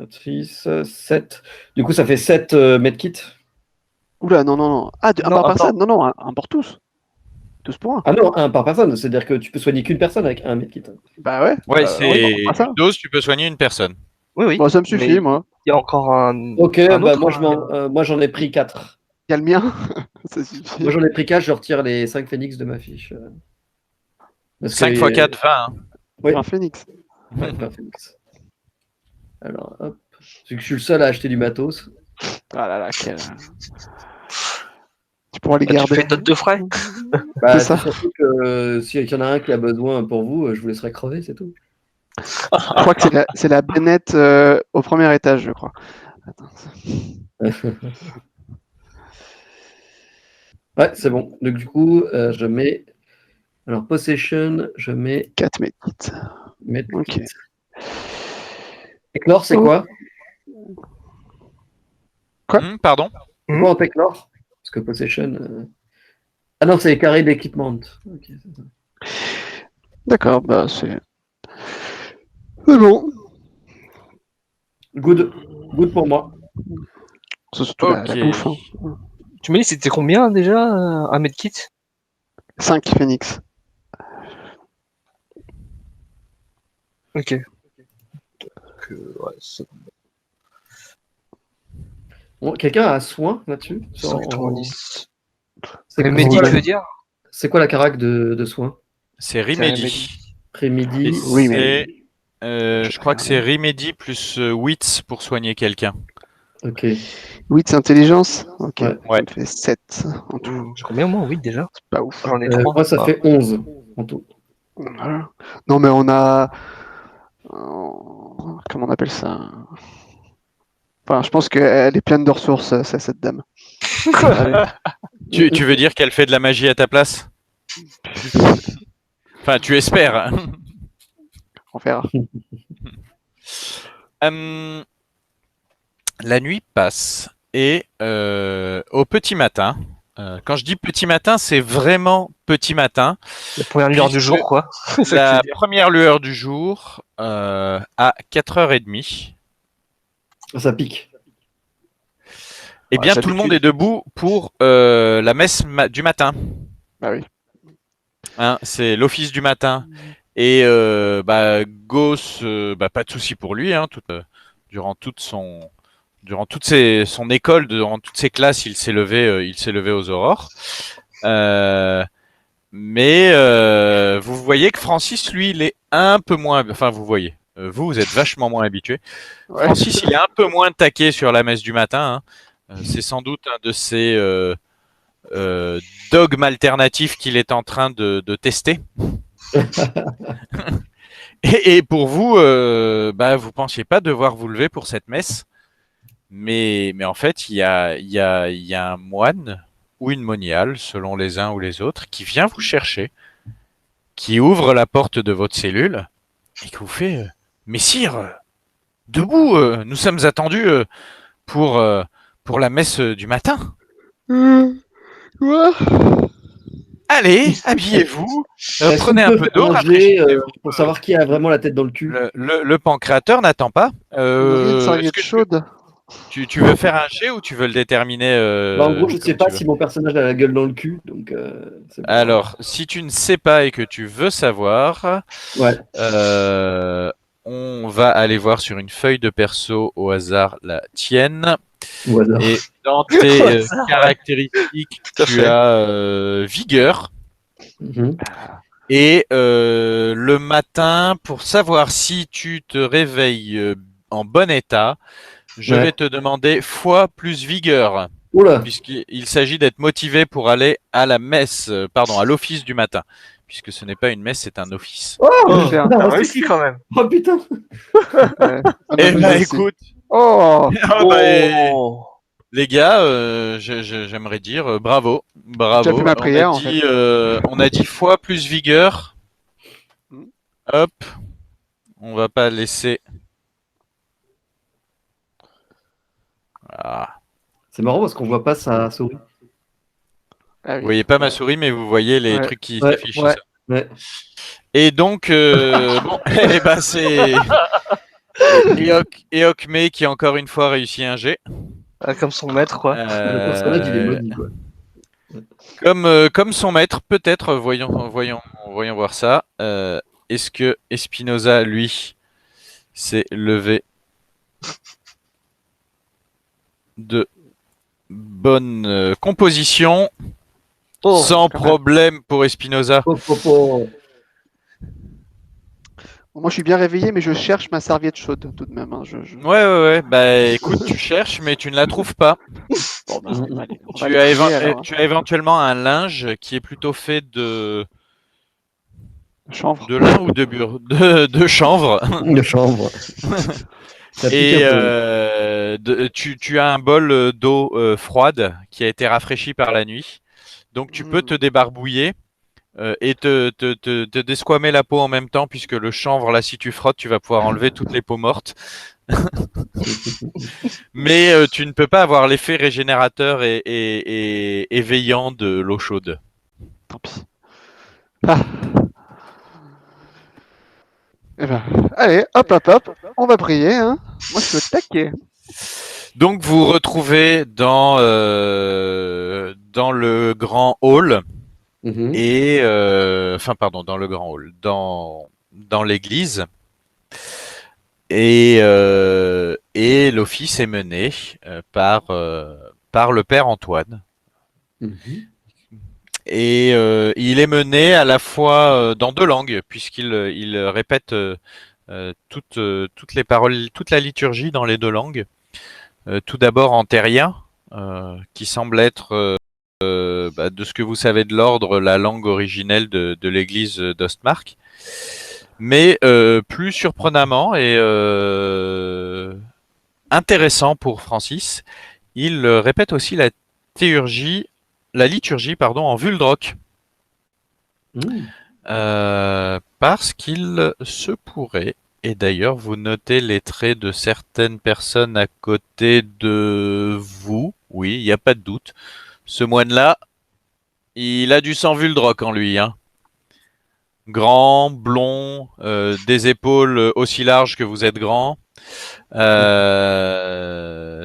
6, 7. Du coup, ça fait 7 medkits. Oula, non, non, non. Ah, un Non, par attends. personne. Non, non, un pour tous. Tous pour un. Ah non, un par personne. C'est-à-dire que tu peux soigner qu'une personne avec un medkit. Bah ouais. Ouais, Oui, c'est on fera ça. une dose, tu peux soigner une personne. Oui, oui. Bon, ça me Mais suffit, moi. il y a encore un Ok, bah, autre. moi j'en ai pris 4. Il y a le mien. Ça suffit. Moi j'en ai pris 4, je retire les 5 phoenix de ma fiche. Parce 5 que, x 4, 20. Hein. oui, Un phénix. ouais, pas phoenix. Alors, hop. Vu que je suis le seul à acheter du matos. Ah là là, quel. Tu pourras les Bah, tu garder. fais note de frais. Bah, C'est ça. c'est surtout que s'il y en a un qui a besoin pour vous, je vous laisserai crever, c'est tout. Je crois que c'est la Bennett au premier étage, je crois. Attends. Ouais, c'est bon. Donc, du coup, je mets. Alors, Possession, je mets 4 médites. Medkit. Ok. Techlore, c'est Oh. quoi? Quoi Pardon? C'est quoi en Techlore? Parce que Possession. Ah non, c'est les carrés d'équipement. Ok, c'est ça. D'accord, bah c'est. C'est bon. Good. Good pour moi. C'est surtout la bouffe. Hein. Tu m'as dit c'était combien déjà un medkit? 5 phénix. Ok. Donc, ouais, Bon, quelqu'un a un soin là-dessus? 190. C'est Remedy, quoi, tu la... veux dire? c'est quoi la carac de soin? C'est C'est Remedy. Remedy. Après-midi. Et Oui, mais- c'est, je crois que c'est Remedy plus Wits pour soigner quelqu'un. Ok. 8, c'est intelligence. Ok, Ouais. Ouais. ça me fait 7 en tout. J'ai combien au moins? 8 déjà? C'est pas ouf. J'en ai 3. Moi, ça fait 11 en tout. Voilà. Non, mais on a. Comment on appelle ça? Enfin, je pense qu'elle est pleine de ressources, cette dame. Allez. Tu veux dire qu'elle fait de la magie à ta place? Enfin, tu espères. Hein. On verra. La nuit passe et au petit matin, quand je dis petit matin, c'est vraiment petit matin. La première lueur du jour, quoi. C'est ça que tu La veux dire. première lueur du jour à 4h30. Ça pique. Eh bien, Ouais, tout le monde d'habitude. est debout pour la messe du matin. Bah oui. Hein, c'est l'office du matin. Et Gauss, pas de souci pour lui. Hein, durant toute son école, durant toutes ses classes, il s'est levé aux aurores. Mais vous voyez que Francis, lui, il est un peu moins. Enfin, vous voyez. Vous êtes vachement moins habitué. Ouais. Francis, il est un peu moins taqué sur la messe du matin. Hein. C'est sans doute un de ces dogmes alternatifs qu'il est en train de tester. Et pour vous, vous pensiez pas devoir vous lever pour cette messe, mais en fait, il y a un moine ou une moniale, selon les uns ou les autres, qui vient vous chercher, qui ouvre la porte de votre cellule et qui vous fait Messire, debout, nous sommes attendus pour la messe du matin. Quoi? Allez, habillez-vous, Est-ce prenez qu'on un peut peu d'eau, manger, rafraîchissez-vous. pour savoir qui a vraiment la tête dans le cul? Le pancréateur n'attend pas. On aurait une Est-ce serviette que chaude. tu veux faire un jet ou tu veux le déterminer Bah, en gros, je comme sais tu pas veux? si mon personnage a la gueule dans le cul, donc c'est bon. Alors, si tu ne sais pas et que tu veux savoir, Ouais. on va aller voir sur une feuille de perso au hasard la tienne. Au hasard. Et dans tes Au hasard, ouais. caractéristiques, Tout à tu fait. as vigueur. Mhm. Et le matin, pour savoir si tu te réveilles en bon état, je Ouais. vais te demander foi plus vigueur, Oula. puisqu'il s'agit d'être motivé pour aller à la messe, à l'office du matin, puisque ce n'est pas une messe, c'est un office. Oh, Oh, putain, T'as c'est réussi sûr. quand même. Oh putain. Ouais. On a Eh vu ben aussi. écoute, Oh! Oh. les gars, j'aimerais dire bravo, bravo. J'ai fait ma prière, on en a dit, on a dit foi plus vigueur. Mm. Hop, on va pas laisser. Ah. C'est marrant parce qu'on voit pas sa souris. Ah Vous oui. voyez pas ma souris, mais vous voyez les Ouais. trucs qui Ouais, s'affichent. ouais. ça. Ouais. Et donc, bon, eh ben c'est Eokme qui a encore une fois réussi un G. Ah, comme son maître, quoi. Le personnage, il est maudit, quoi. Comme son maître, peut-être. Voyons voir ça. Est-ce que Espinoza, lui, s'est levé de bonne composition, Oh, sans quand même. problème pour Espinoza. Oh, oh, oh. Moi, je suis bien réveillé, mais je cherche ma serviette chaude tout de même. Hein. Ouais. Bah écoute, tu cherches, mais tu ne la trouves pas. Bon, bah, on va aller- on va Tu aller as, prier, alors, hein. tu as éventuellement un linge qui est plutôt fait de Chanvre. lin ou de chanvre. De chambre. Ça pique Et un peu. tu as un bol d'eau froide qui a été rafraîchi par la nuit. Donc tu peux te débarbouiller et te desquamer la peau en même temps, puisque le chanvre, là, si tu frottes, tu vas pouvoir enlever toutes les peaux mortes. Mais tu ne peux pas avoir l'effet régénérateur et éveillant de l'eau chaude. Tant pis. Ah. Eh ben, allez, hop, on va prier. Hein. Moi, je suis au taquet. Donc vous vous retrouvez dans le grand hall Mhm. et dans le grand hall, dans l'église. Et l'office est mené par le père Antoine. Mhm. Et il est mené à la fois dans deux langues, puisqu'il répète toutes les paroles, toute la liturgie dans les deux langues. Tout d'abord en terrien, qui semble être, de ce que vous savez de l'ordre, la langue originelle de l'église d'Ostmark. Mais plus surprenamment et intéressant pour Francis, il répète aussi la liturgie pardon, en Vuldroc. Mhm. Parce qu'il se pourrait, et d'ailleurs vous notez les traits de certaines personnes à côté de vous, oui, il n'y a pas de doute, ce moine-là, il a du sang Vuldroc en lui, hein. Grand, blond, des épaules aussi larges que vous êtes grand.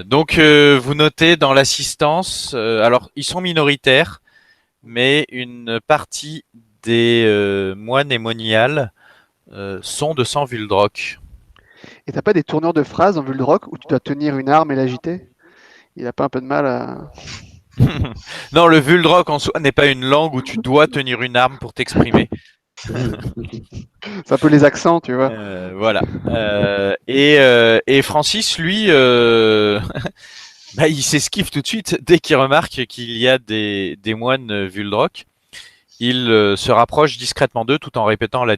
Donc vous notez dans l'assistance, alors ils sont minoritaires, mais une partie des moines et moniales sont de sang Vuldroc. Et t'as pas des tournures de phrases en Vuldroc où tu dois tenir une arme et l'agiter? Il a pas un peu de mal à. Non, le Vuldroc en soi n'est pas une langue où tu dois tenir une arme pour t'exprimer. C'est un peu les accents, tu vois. Voilà. Et Francis, lui, il s'esquive tout de suite dès qu'il remarque qu'il y a des moines Vuldroc. Il se rapproche discrètement d'eux tout en répétant la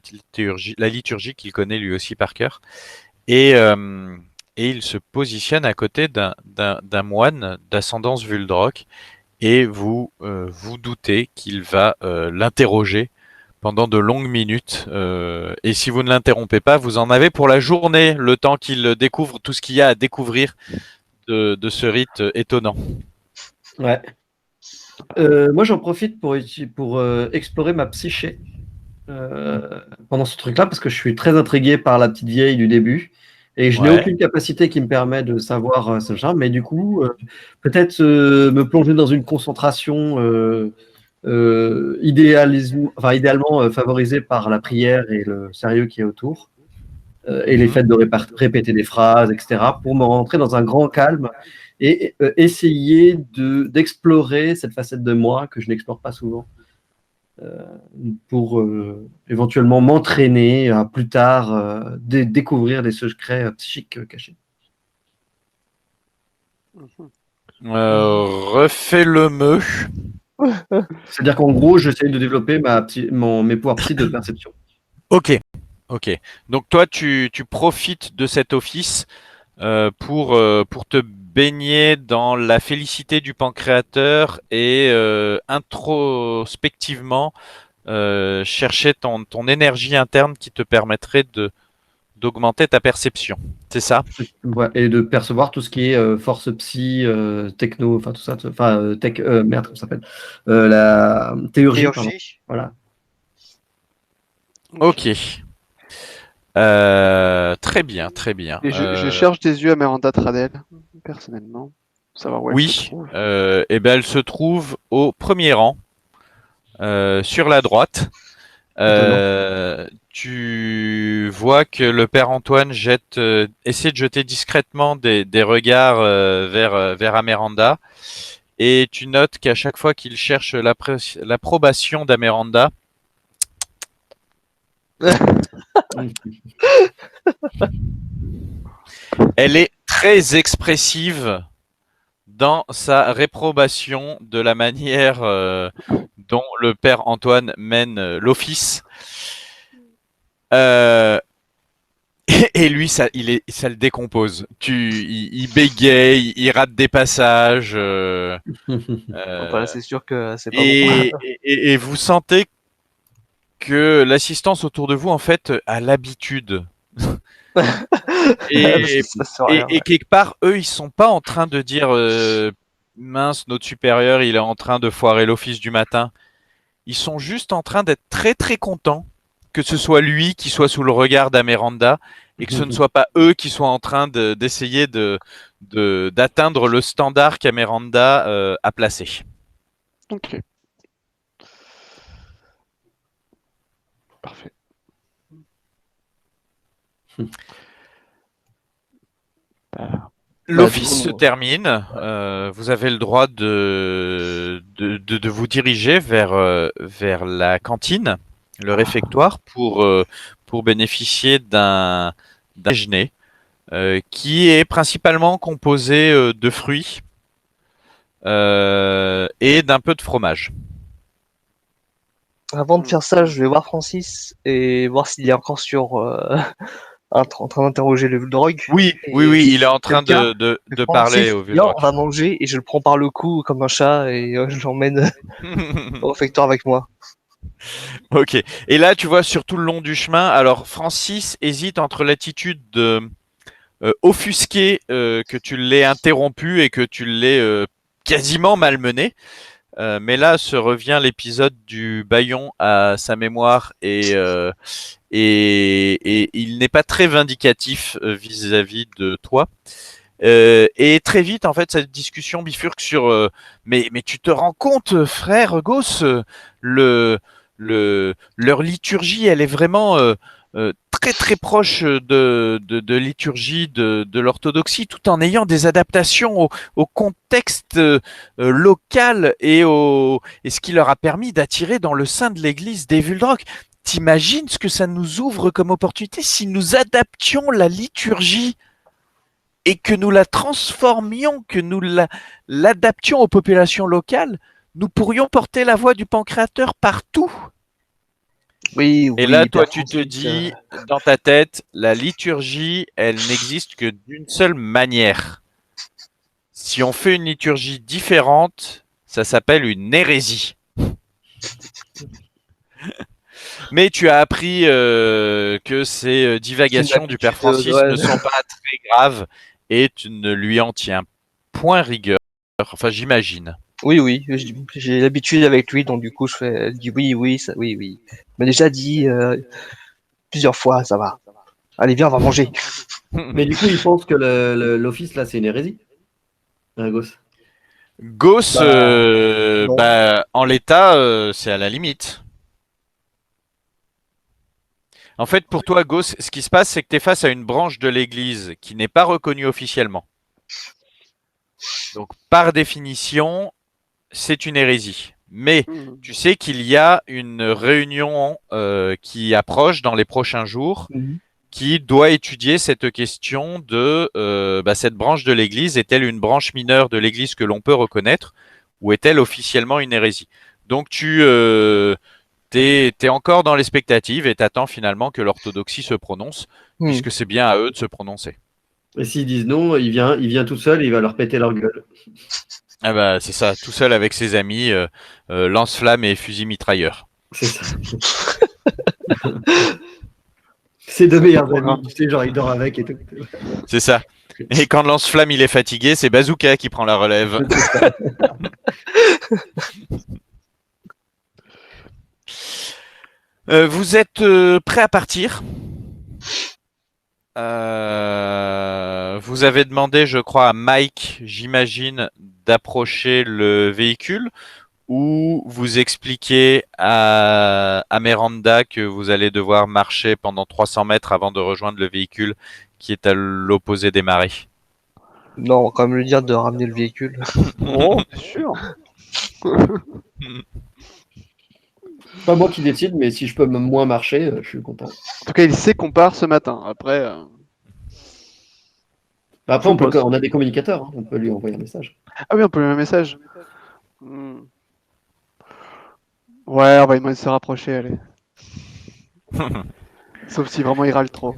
liturgie qu'il connaît lui aussi par cœur. Et, euh, et il se positionne à côté d'un moine d'ascendance Vuldroc. Et vous doutez qu'il va l'interroger pendant de longues minutes. Et si vous ne l'interrompez pas, vous en avez pour la journée, le temps qu'il découvre tout ce qu'il y a à découvrir de ce rite étonnant. Ouais. Moi, j'en profite pour explorer ma psyché pendant ce truc-là, parce que je suis très intrigué par la petite vieille du début. Et je n'ai Ouais. aucune capacité qui me permet de savoir ce genre, mais du coup, peut-être me plonger dans une concentration idéalement favorisée par la prière et le sérieux qui est autour, et les faits de répéter des phrases, etc., pour me rentrer dans un grand calme et essayer d'explorer cette facette de moi que je n'explore pas souvent, pour éventuellement m'entraîner à plus tard découvrir des secrets psychiques cachés. Refais-le me. C'est-à-dire qu'en gros, j'essaie de développer mes pouvoirs psy de perception. Ok. Ok. Donc toi, tu profites de cet office pour te baigner dans la félicité du pancréateur et introspectivement chercher ton énergie interne qui te permettrait d'augmenter ta perception. C'est ça? Ouais, et de percevoir tout ce qui est force psy, techno, enfin tout ça, tech, merde, comment ça s'appelle, la théurgie, pardon. Théurgie. Voilà. Ok. Très bien, très bien. Et je cherche des yeux à Miranda Tradel, personnellement, pour savoir où elle se Oui, trouve. eh ben elle se trouve au premier rang, sur la droite. Étonnant. Tu vois que le père Antoine essaie de jeter discrètement des regards vers Ameranda. Et tu notes qu'à chaque fois qu'il cherche l'approbation d'Ameranda, elle est très expressive dans sa réprobation de la manière dont le père Antoine mène l'office. Et lui, ça le décompose. Il bégaye, il rate des passages. C'est sûr que c'est pas bon. Et vous sentez que l'assistance autour de vous, en fait, a l'habitude. Parce que ça sert à rien, Et quelque part, eux, ils sont pas en train de dire mince, notre supérieur, il est en train de foirer l'office du matin. Ils sont juste en train d'être très très contents que ce soit lui qui soit sous le regard d'Ameranda et que ce ne soit pas eux qui soient en train d'essayer d'atteindre le standard qu'Ameranda a placé. Ok. Parfait. L'office du se coup, termine. Vous avez le droit de vous diriger vers la cantine, le réfectoire, pour bénéficier d'un déjeuner qui est principalement composé de fruits et d'un peu de fromage. Avant de faire ça, je vais voir Francis et voir s'il est encore en train d'interroger le drogue. Oui, Et oui, il est en train quelqu'un, de Francis, parler au là, on Vuldrock. va manger et je le prends par le cou comme un chat et je l'emmène au réfectoire avec moi. Ok. Et là, tu vois, sur tout le long du chemin, alors Francis hésite entre l'attitude de offusquer que tu l'aies interrompu et que tu l'aies quasiment malmené. Mais là se revient l'épisode du bâillon à sa mémoire et il n'est pas très vindicatif vis-à-vis de toi. Et très vite, en fait, cette discussion bifurque sur mais tu te rends compte, frère Gauss, leur liturgie, elle est vraiment très très proche de liturgie de l'orthodoxie, tout en ayant des adaptations au contexte local et ce qui leur a permis d'attirer dans le sein de l'église des Vuldrock. T'imagines ce que ça nous ouvre comme opportunité si nous adaptions la liturgie et que nous la transformions, que nous l'adaptions aux populations locales, nous pourrions porter la voix du pancréateur partout. Oui, Et là, oui, toi, Père tu te Francis. dis, dans ta tête, la liturgie, elle n'existe que d'une seule manière. Si on fait une liturgie différente, ça s'appelle une hérésie. Mais tu as appris que ces divagations du Père Francis Ouais. ne sont pas très graves et tu ne lui en tiens point rigueur. Enfin, j'imagine. Oui, oui, j'ai l'habitude avec lui, donc du coup, je dis oui, oui, ça, oui, oui. Il m'a déjà dit plusieurs fois, ça va. Allez, viens, on va manger. Mais du coup, il pense que l'office, là, c'est une hérésie. Gauss. Gauss, non. en l'état, c'est à la limite. En fait, pour toi, Gauss, ce qui se passe, c'est que tu es face à une branche de l'Église qui n'est pas reconnue officiellement. Donc, par définition, c'est une hérésie. Mais Mhm. tu sais qu'il y a une réunion qui approche dans les prochains jours qui doit étudier cette question de cette branche de l'Église. Est-elle une branche mineure de l'Église que l'on peut reconnaître ou est-elle officiellement une hérésie? Donc, t'es encore dans l'expectative et t'attends finalement que l'orthodoxie se prononce, puisque c'est bien à eux de se prononcer. Et s'ils disent non, il vient tout seul et il va leur péter leur gueule. Ah bah c'est ça, tout seul avec ses amis, lance-flamme et fusil mitrailleur. C'est ça. Ses deux meilleurs amis, tu sais, genre il dort avec et tout. C'est ça. Et quand lance-flamme il est fatigué, c'est Bazooka qui prend la relève. Vous êtes prêt à partir? Vous avez demandé, je crois, à Mike, j'imagine, d'approcher le véhicule ou vous expliquez à Miranda que vous allez devoir marcher pendant 300 mètres avant de rejoindre le véhicule qui est à l'opposé des marais. Non, on va quand même lui dire de ramener le véhicule. Oh, c'est sûr. Pas moi qui décide, mais si je peux moins marcher, je suis content. En tout cas, il sait qu'on part ce matin. Après, Après, Je pense. on a des communicateurs, hein, on peut lui envoyer un message. ah oui, on peut lui envoyer un message. Hmm. Ouais, on va lui demander de se rapprocher, allez. Sauf si vraiment il râle trop.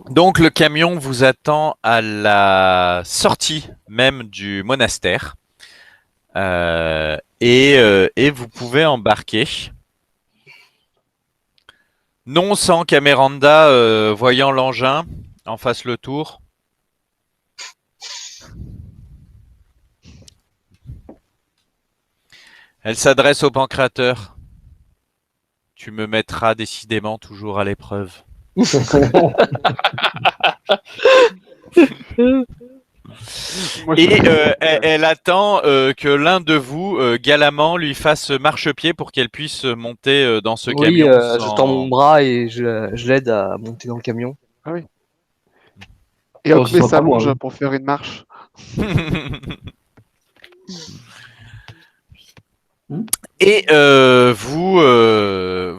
Donc le camion vous attend à la sortie même du monastère et vous pouvez embarquer. Non sans qu'Ameranda, voyant l'engin, en fasse le tour. Elle s'adresse au pancréateur. Tu me mettras décidément toujours à l'épreuve. Et elle attend que l'un de vous, galamment, lui fasse marchepied pour qu'elle puisse monter dans ce Oui, camion. je tends mon bras et je l'aide à monter dans le camion. Ah oui. Et Oh, ce Okme sera pas moi, s'allonge oui. pour faire une marche. Et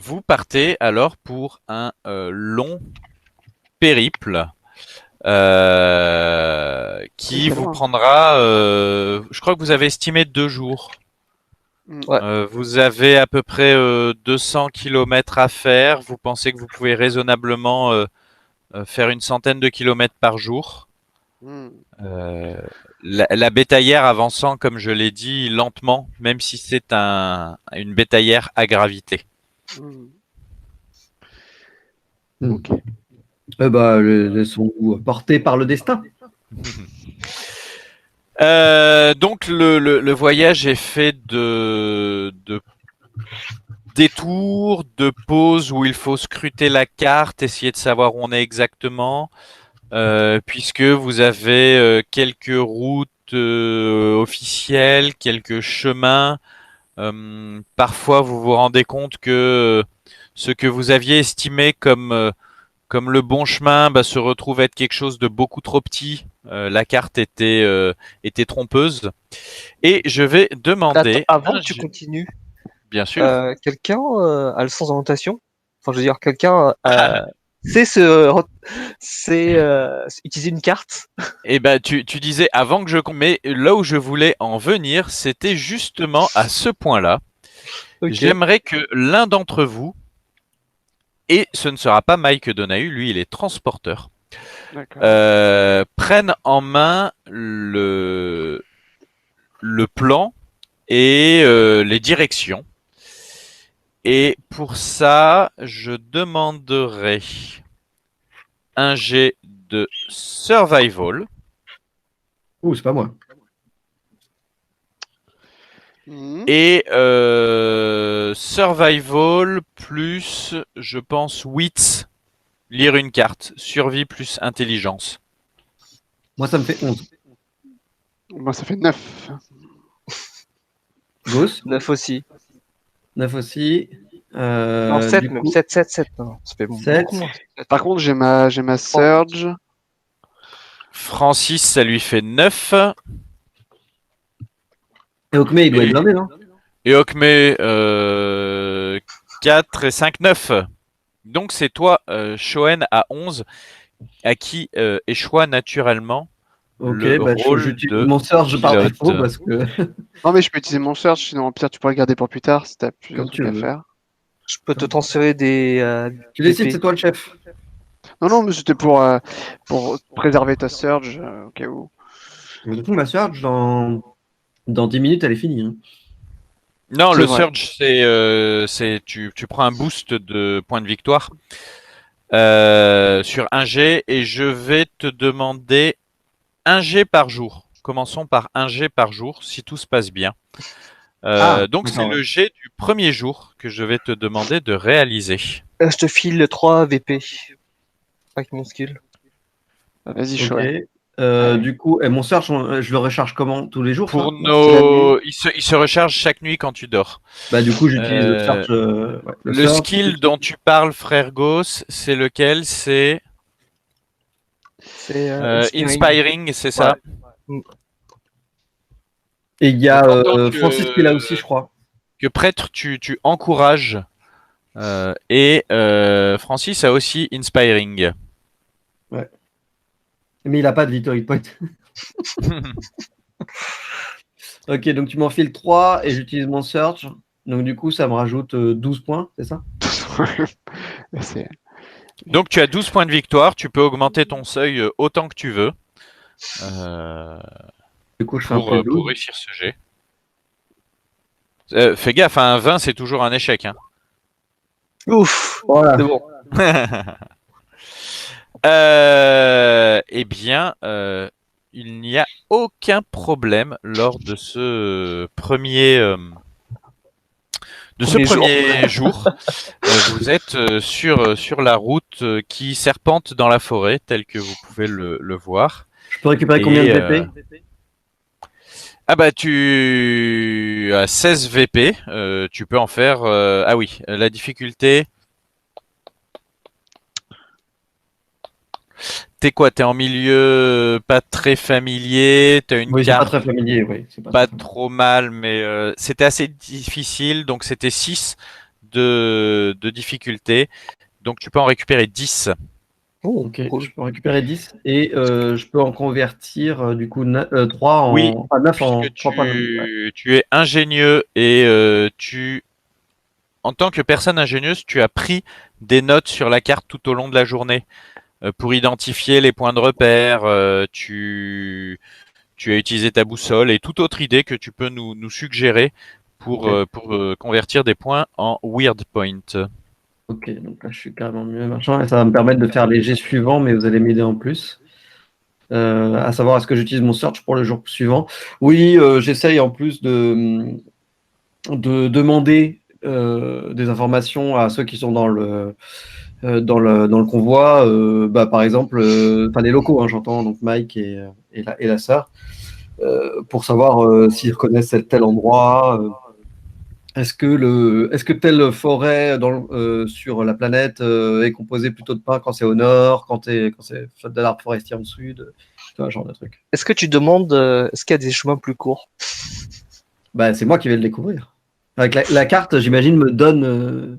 vous partez alors pour un long périple qui C'est vous loin. prendra, je crois que vous avez estimé 2 jours. Ouais. Vous avez à peu près 200 kilomètres à faire. Vous pensez que vous pouvez raisonnablement faire une centaine de kilomètres par jour. Hmm. La bétaillère avançant, comme je l'ai dit, lentement, même si c'est une bétaillère à gravité. Hmm. Hmm. Ok. Eh ben, laissons-nous porter par le destin. Donc le voyage est fait de détours, de pauses où il faut scruter la carte, essayer de savoir où on est exactement, puisque vous avez quelques routes officielles, quelques chemins. Parfois, vous vous rendez compte que ce que vous aviez estimé comme le bon chemin se retrouve être quelque chose de beaucoup trop petit. La carte était trompeuse. Et je vais Attends, demander, avant que tu continues, bien sûr, quelqu'un a le sens d'orientation? Enfin, je veux dire, quelqu'un sait utiliser une carte? eh ben, tu disais avant que mais là où je voulais en venir, c'était justement à ce point-là. Ok. J'aimerais que l'un d'entre vous, et ce ne sera pas Mike Donahue, lui il est transporteur, D'accord. prenne en main le plan et les directions. Et pour ça, je demanderai un jet de survival. Ouh, c'est pas moi. Hmm. Et survival plus, je pense, wits, lire une carte. Survie plus intelligence. Moi, ça me fait 11. Moi, ça fait 9. Gauss, 9 aussi. 9 aussi. Non, 7 Du même. coup, 7. Non, ça fait 7. beaucoup moins. Par contre, j'ai ma Surge. Francis, ça lui fait 9. Et Okme, il doit être blindé, non? Et Okme, 4 et 5, 9. Donc c'est toi, Shoen, à 11, à qui échoit naturellement Ok, le bah, rôle j'utilise de mon Surge par pilote. défaut parce que, Non, mais je peux utiliser mon Surge, sinon au pire, tu pourrais le garder pour plus tard si t'as plus de comme tu trucs à veux. faire. Je peux te transférer des Tu décides, VP. c'est toi le chef. Non, mais c'était pour préserver ta Surge au cas où. Mais du coup, ma Surge, dans 10 minutes, elle est finie, hein. Non, C'est le vrai. surge, tu prends un boost de points de victoire sur un jet et je vais te demander un jet par jour. Commençons par un jet par jour si tout se passe bien. Donc c'est d'accord, le ouais. jet du premier jour que je vais te demander de réaliser. Je te file 3 VP avec mon skill. Vas-y, Ok. Shoen. Allez. Du coup, et mon Surge, je le recharge comment? Tous les jours, Pour ça? C'est la nuit. il se recharge chaque nuit quand tu dors. Bah, du coup, j'utilise le Euh, Surge. Ouais, le le Surge. skill dont tu parles, frère Gauss, c'est lequel? C'est C'est Inspiring. Inspiring, c'est ça? Et il y Donc a en tant Francis qui est là aussi, je crois. que prêtre, tu encourages et Francis a aussi Inspiring. Ouais. Mais il n'a pas de Victory Point. Ok, donc tu m'enfiles 3 et j'utilise mon Surge. Donc du coup, ça me rajoute 12 points, c'est ça? C'est- Donc tu as 12 points de victoire, tu peux augmenter ton seuil autant que tu veux euh, Du coup, je fais un plus pour 12. réussir ce jet. Fais gaffe, un 20 c'est toujours un échec. Hein. Ouf, Voilà. c'est bon. Eh bien, il n'y a aucun problème lors de ce premier premier jour. Vous êtes sur la route qui serpente dans la forêt, tel que vous pouvez le voir. Je peux récupérer combien de Et, VP? Ah bah tu as 16 VP, tu peux en faire... Ah oui, la difficulté... t'es quoi? T'es en milieu pas très familier, t'as une Oui, c'est pas carte très familier, oui. C'est pas très trop mal, mais c'était assez difficile, donc c'était 6 de difficulté. Donc tu peux en récupérer 10. Oh, Ok, cool. je peux en récupérer 10 et je peux en convertir du coup 3 Oui, en. Enfin, 9 en puisque 3 points de vie. Ouais. tu es ingénieux et en tant que personne ingénieuse, tu as pris des notes sur la carte tout au long de la journée pour identifier les points de repère. Tu as utilisé ta boussole et toute autre idée que tu peux nous suggérer pour, Ok. convertir des points en weird point. Ok, donc là je suis carrément mieux, machin, et ça va me permettre de faire les jets suivants, mais vous allez m'aider en plus. À savoir, est-ce que j'utilise mon search pour le jour suivant? Oui, j'essaye en plus de demander des informations à ceux qui sont dans le convoi. Par exemple, enfin les locaux, hein, j'entends, donc Mike et la sœur, pour savoir s'ils reconnaissent tel endroit. Est-ce que telle forêt sur la planète est composée plutôt de pins quand c'est au nord, quand c'est de l'arbre forestier en sud, tu vois, genre de truc. Est-ce que tu demandes, est-ce qu'il y a des chemins plus courts? Bah, c'est moi qui vais le découvrir. Avec la carte, j'imagine, me donne.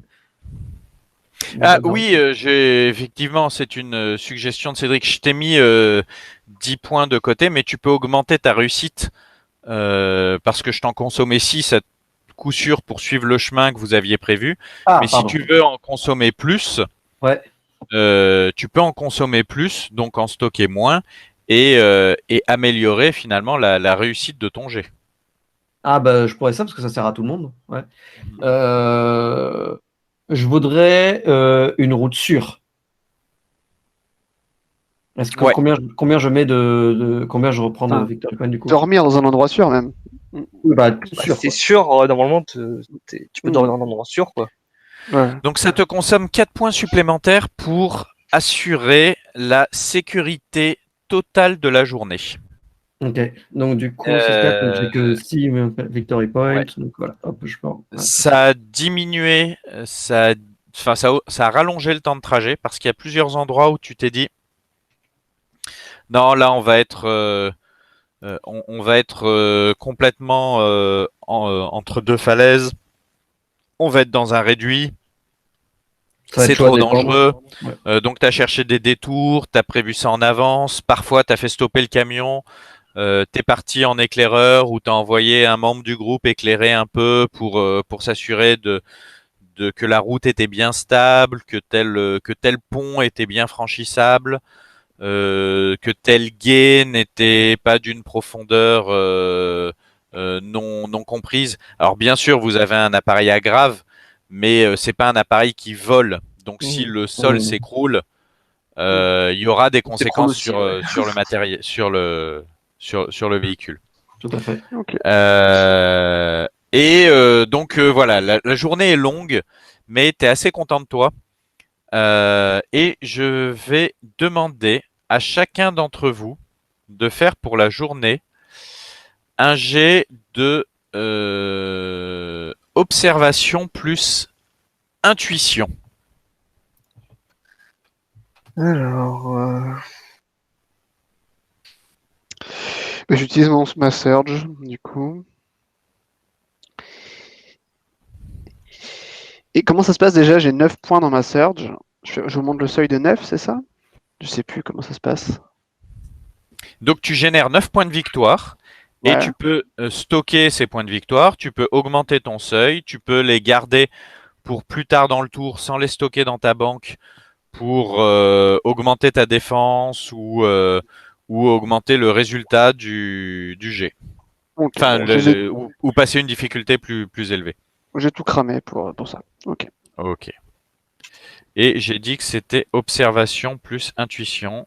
Ah oui, effectivement, c'est une suggestion de Cédric. Je t'ai mis 10 points de côté, mais tu peux augmenter ta réussite parce que je t'en consommais 6 à coup sûr pour suivre le chemin que vous aviez prévu. Ah, Mais si pardon. tu veux en consommer plus, Ouais. tu peux en consommer plus, donc en stocker moins, et améliorer finalement la réussite de ton jet. Ah, bah, je pourrais ça parce que ça sert à tout le monde. Ouais. Euh, je voudrais une route sûre. Est-ce que Ouais. combien je mets combien je reprends de Enfin, Victory Point du coup? dormir dans un endroit sûr, même. Oui, bah, tout Bah, sûr, c'est quoi. sûr, normalement, tu peux dormir Mm. dans un endroit sûr, quoi. Ouais. Donc ça te consomme 4 points supplémentaires pour assurer la sécurité totale de la journée. Ok, donc du coup, c'est 4, donc j'ai que Euh, 6 Victory Points. ouais. Donc voilà, hop, je pars. Ouais. Ça a diminué, ça a rallongé le temps de trajet parce qu'il y a plusieurs endroits où tu t'es dit non, là on va être complètement entre deux falaises, on va être dans un réduit, Ça va être c'est chaud à trop défendre. dangereux. Ouais. Donc tu as cherché des détours, tu as prévu ça en avance, parfois tu as fait stopper le camion, tu es parti en éclaireur ou tu as envoyé un membre du groupe éclairer un peu pour s'assurer que la route était bien stable, que tel pont était bien franchissable, que tel gué n'était pas d'une profondeur non comprise. Alors bien sûr, vous avez un appareil à grave, mais c'est pas un appareil qui vole. Donc si Mhm. le sol s'écroule, il y aura des s'écroule conséquences aussi, ouais. sur le matériel, sur le véhicule. Tout à fait. Ok. Donc voilà, la journée est longue, mais tu es assez content de toi. Et je vais demander à chacun d'entre vous de faire pour la journée un jet de observation plus intuition. Alors, j'utilise ma Surge, du coup. Et comment ça se passe déjà? J'ai 9 points dans ma Surge. Je vous montre le seuil de 9, c'est ça? Je sais plus comment ça se passe. Donc tu génères 9 points de victoire et Ouais. tu peux stocker ces points de victoire, tu peux augmenter ton seuil, tu peux les garder pour plus tard dans le tour sans les stocker dans ta banque pour augmenter ta défense ou augmenter le résultat du jet. Ok, Enfin, bon, ou passer une difficulté plus élevée. j'ai tout cramé pour ça. Ok. Ok. Et j'ai dit que c'était observation plus intuition.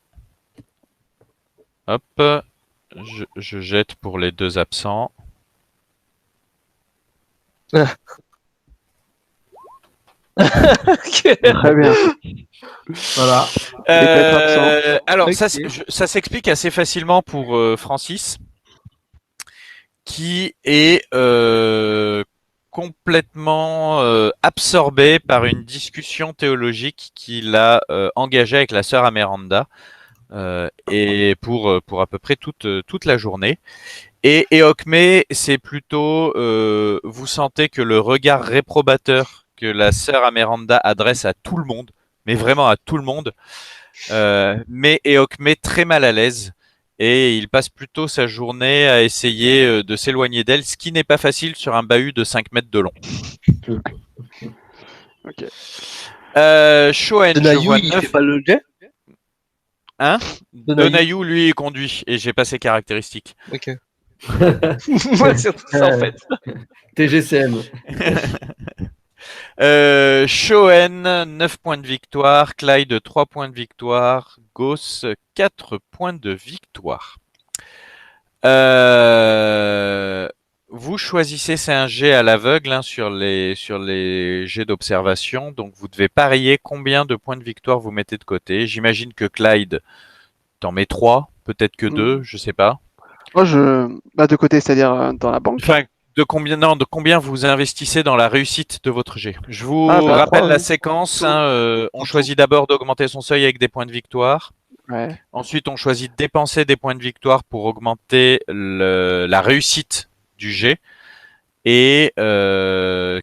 Hop. Je jette pour les deux absents. Très bien. Voilà. Les quatre absents. Alors, Ok. ça s'explique assez facilement pour Francis, qui est complètement absorbé par une discussion théologique qu'il a engagée avec la sœur Ameranda et pour à peu près toute la journée. Et Eokme, c'est plutôt, vous sentez que le regard réprobateur que la sœur Ameranda adresse à tout le monde, mais vraiment à tout le monde, met Eokme très mal à l'aise. Et il passe plutôt sa journée à essayer de s'éloigner d'elle, ce qui n'est pas facile sur un bahut de 5 mètres de long. Ok. Shoen, je Denayou, vois il 9. fait pas le jet. Hein Denayou. Denayou, lui, il conduit, et j'ai pas ses caractéristiques. Ok. Ouais, c'est tout ça en fait. TGCM. Shoen, 9 points de victoire. Clyde, 3 points de victoire. Gauss, 4 points de victoire. Vous choisissez, c'est un jet à l'aveugle hein, sur les jets d'observation. Donc vous devez parier combien de points de victoire vous mettez de côté. J'imagine que Clyde, t'en mets 3, peut-être que 2, je sais pas. Moi, de côté, c'est-à-dire dans la banque. Enfin, de combien vous investissez dans la réussite de votre jet. Je vous Ah, bah, rappelle 3, la oui. séquence. Tout. On choisit d'abord d'augmenter son seuil avec des points de victoire. Ouais. Ensuite, on choisit de dépenser des points de victoire pour augmenter la réussite du jet et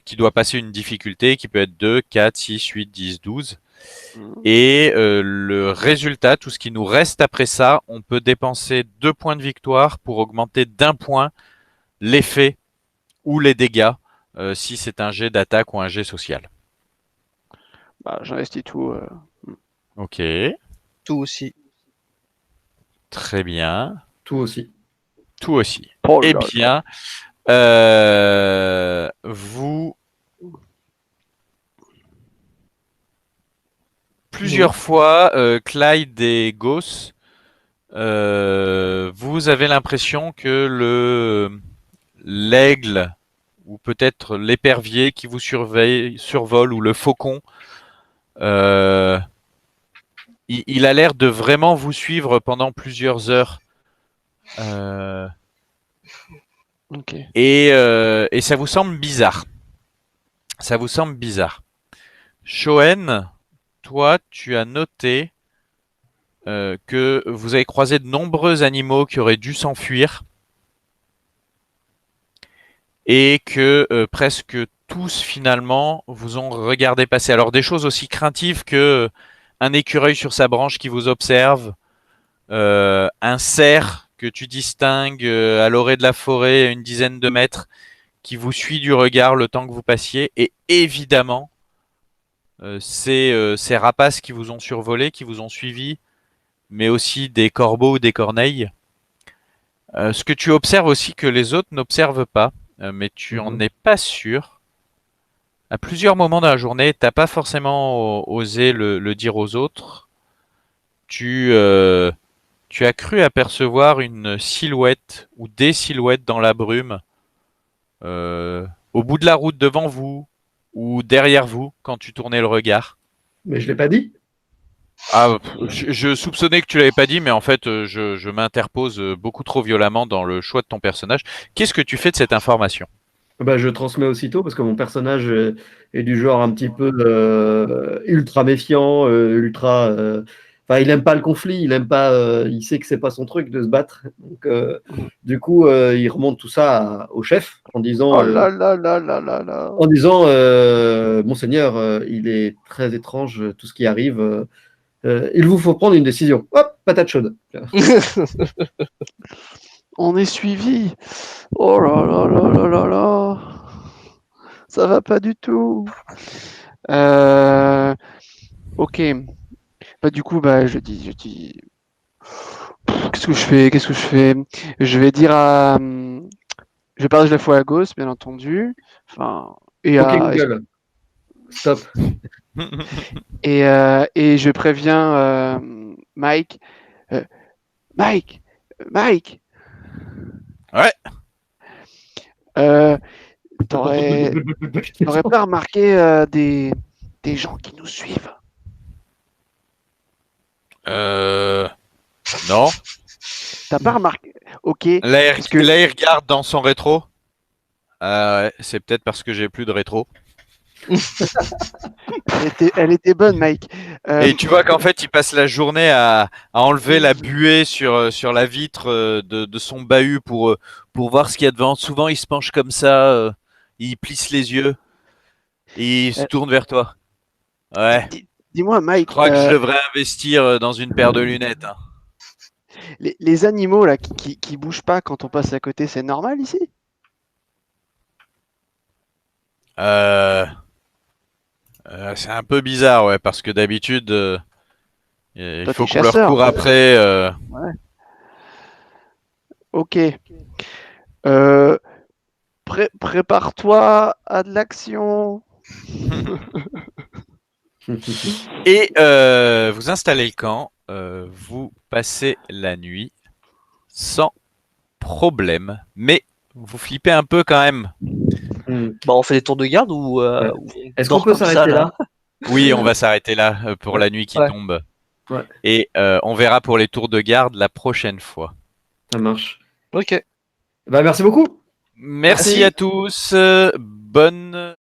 qui doit passer une difficulté qui peut être 2, 4, 6, 8, 10, 12. Et le résultat, tout ce qui nous reste après ça, on peut dépenser 2 points de victoire pour augmenter d'1 point l'effet ou les dégâts si c'est un jet d'attaque ou un jet social. Bah, j'investis tout. Ok, Tout aussi. très bien. Tout aussi. Tout aussi. Oh Eh là là. bien, vous plusieurs fois, Clyde et Gauss, vous avez l'impression que l'aigle ou peut-être l'épervier qui vous survole ou le faucon, il a l'air de vraiment vous suivre pendant plusieurs heures. Ok. Et ça vous semble bizarre. Ça vous semble bizarre. Shoen, toi, tu as noté que vous avez croisé de nombreux animaux qui auraient dû s'enfuir et que presque tous finalement vous ont regardé passer. Alors des choses aussi craintives que un écureuil sur sa branche qui vous observe, un cerf que tu distingues à l'orée de la forêt à une dizaine de mètres qui vous suit du regard le temps que vous passiez, et évidemment ces rapaces qui vous ont survolé, qui vous ont suivi, mais aussi des corbeaux ou des corneilles. Ce que tu observes aussi que les autres n'observent pas, mais tu en es pas sûr. À plusieurs moments dans la journée, t'as pas forcément osé le dire aux autres. Tu as cru apercevoir une silhouette ou des silhouettes dans la brume, au bout de la route devant vous ou derrière vous quand tu tournais le regard. Mais je l'ai pas dit. Ah, je soupçonnais que tu l'avais pas dit, mais en fait, je m'interpose beaucoup trop violemment dans le choix de ton personnage. Qu'est-ce que tu fais de cette information? Bah, je transmets aussitôt parce que mon personnage est du genre un petit peu ultra méfiant, ultra. Enfin, il aime pas le conflit, il aime pas. Il sait que c'est pas son truc de se battre. Donc, du coup, il remonte tout ça au chef en disant. Oh là là là là là là. En disant, Monseigneur, il est très étrange tout ce qui arrive. Il vous faut prendre une décision. Hop, patate chaude. On est suivi. Oh là là là là là là. Ça va pas du tout. Ok. Bah du coup, bah je dis. Qu'est-ce que je fais? Qu'est-ce que je fais? Je vais dire à. Je vais partager la fois à Gauss, bien entendu. Enfin. Et Ok, à. Google. Stop. Et je préviens Mike. Mike. Mike. Ouais. T'aurais pas remarqué des gens qui nous suivent? Non. T'as pas remarqué? Ok. Là, Parce que il regarde dans son rétro. Ouais, c'est peut-être parce que j'ai plus de rétro. Elle était bonne, Mike. Et tu vois qu'en fait, il passe la journée à enlever la buée sur la vitre de son bahut pour voir ce qu'il y a devant. Souvent, il se penche comme ça, il plisse les yeux et il se Euh, tourne vers toi. Ouais, Dis-moi, je Mike, crois que je devrais investir dans une paire de lunettes, hein. les animaux là qui bougent pas quand on passe à côté, c'est normal ici? Euh, c'est un peu bizarre, ouais, parce que d'habitude, il Toi, faut t'es qu'on leur chasseur. court après. Ok. Euh, Prépare-toi à de l'action. Et vous installez le camp, vous passez la nuit sans problème, mais vous flippez un peu quand même. Bah, on fait des tours de garde ou Ouais. ou on Est-ce qu'on dort peut comme ça, s'arrêter là? Oui, on va s'arrêter là pour Ouais. la nuit qui Ouais. tombe. Ouais, Et on verra pour les tours de garde la prochaine fois. ça marche. Ok. Bah, merci beaucoup. Merci Merci. à tous. Bonne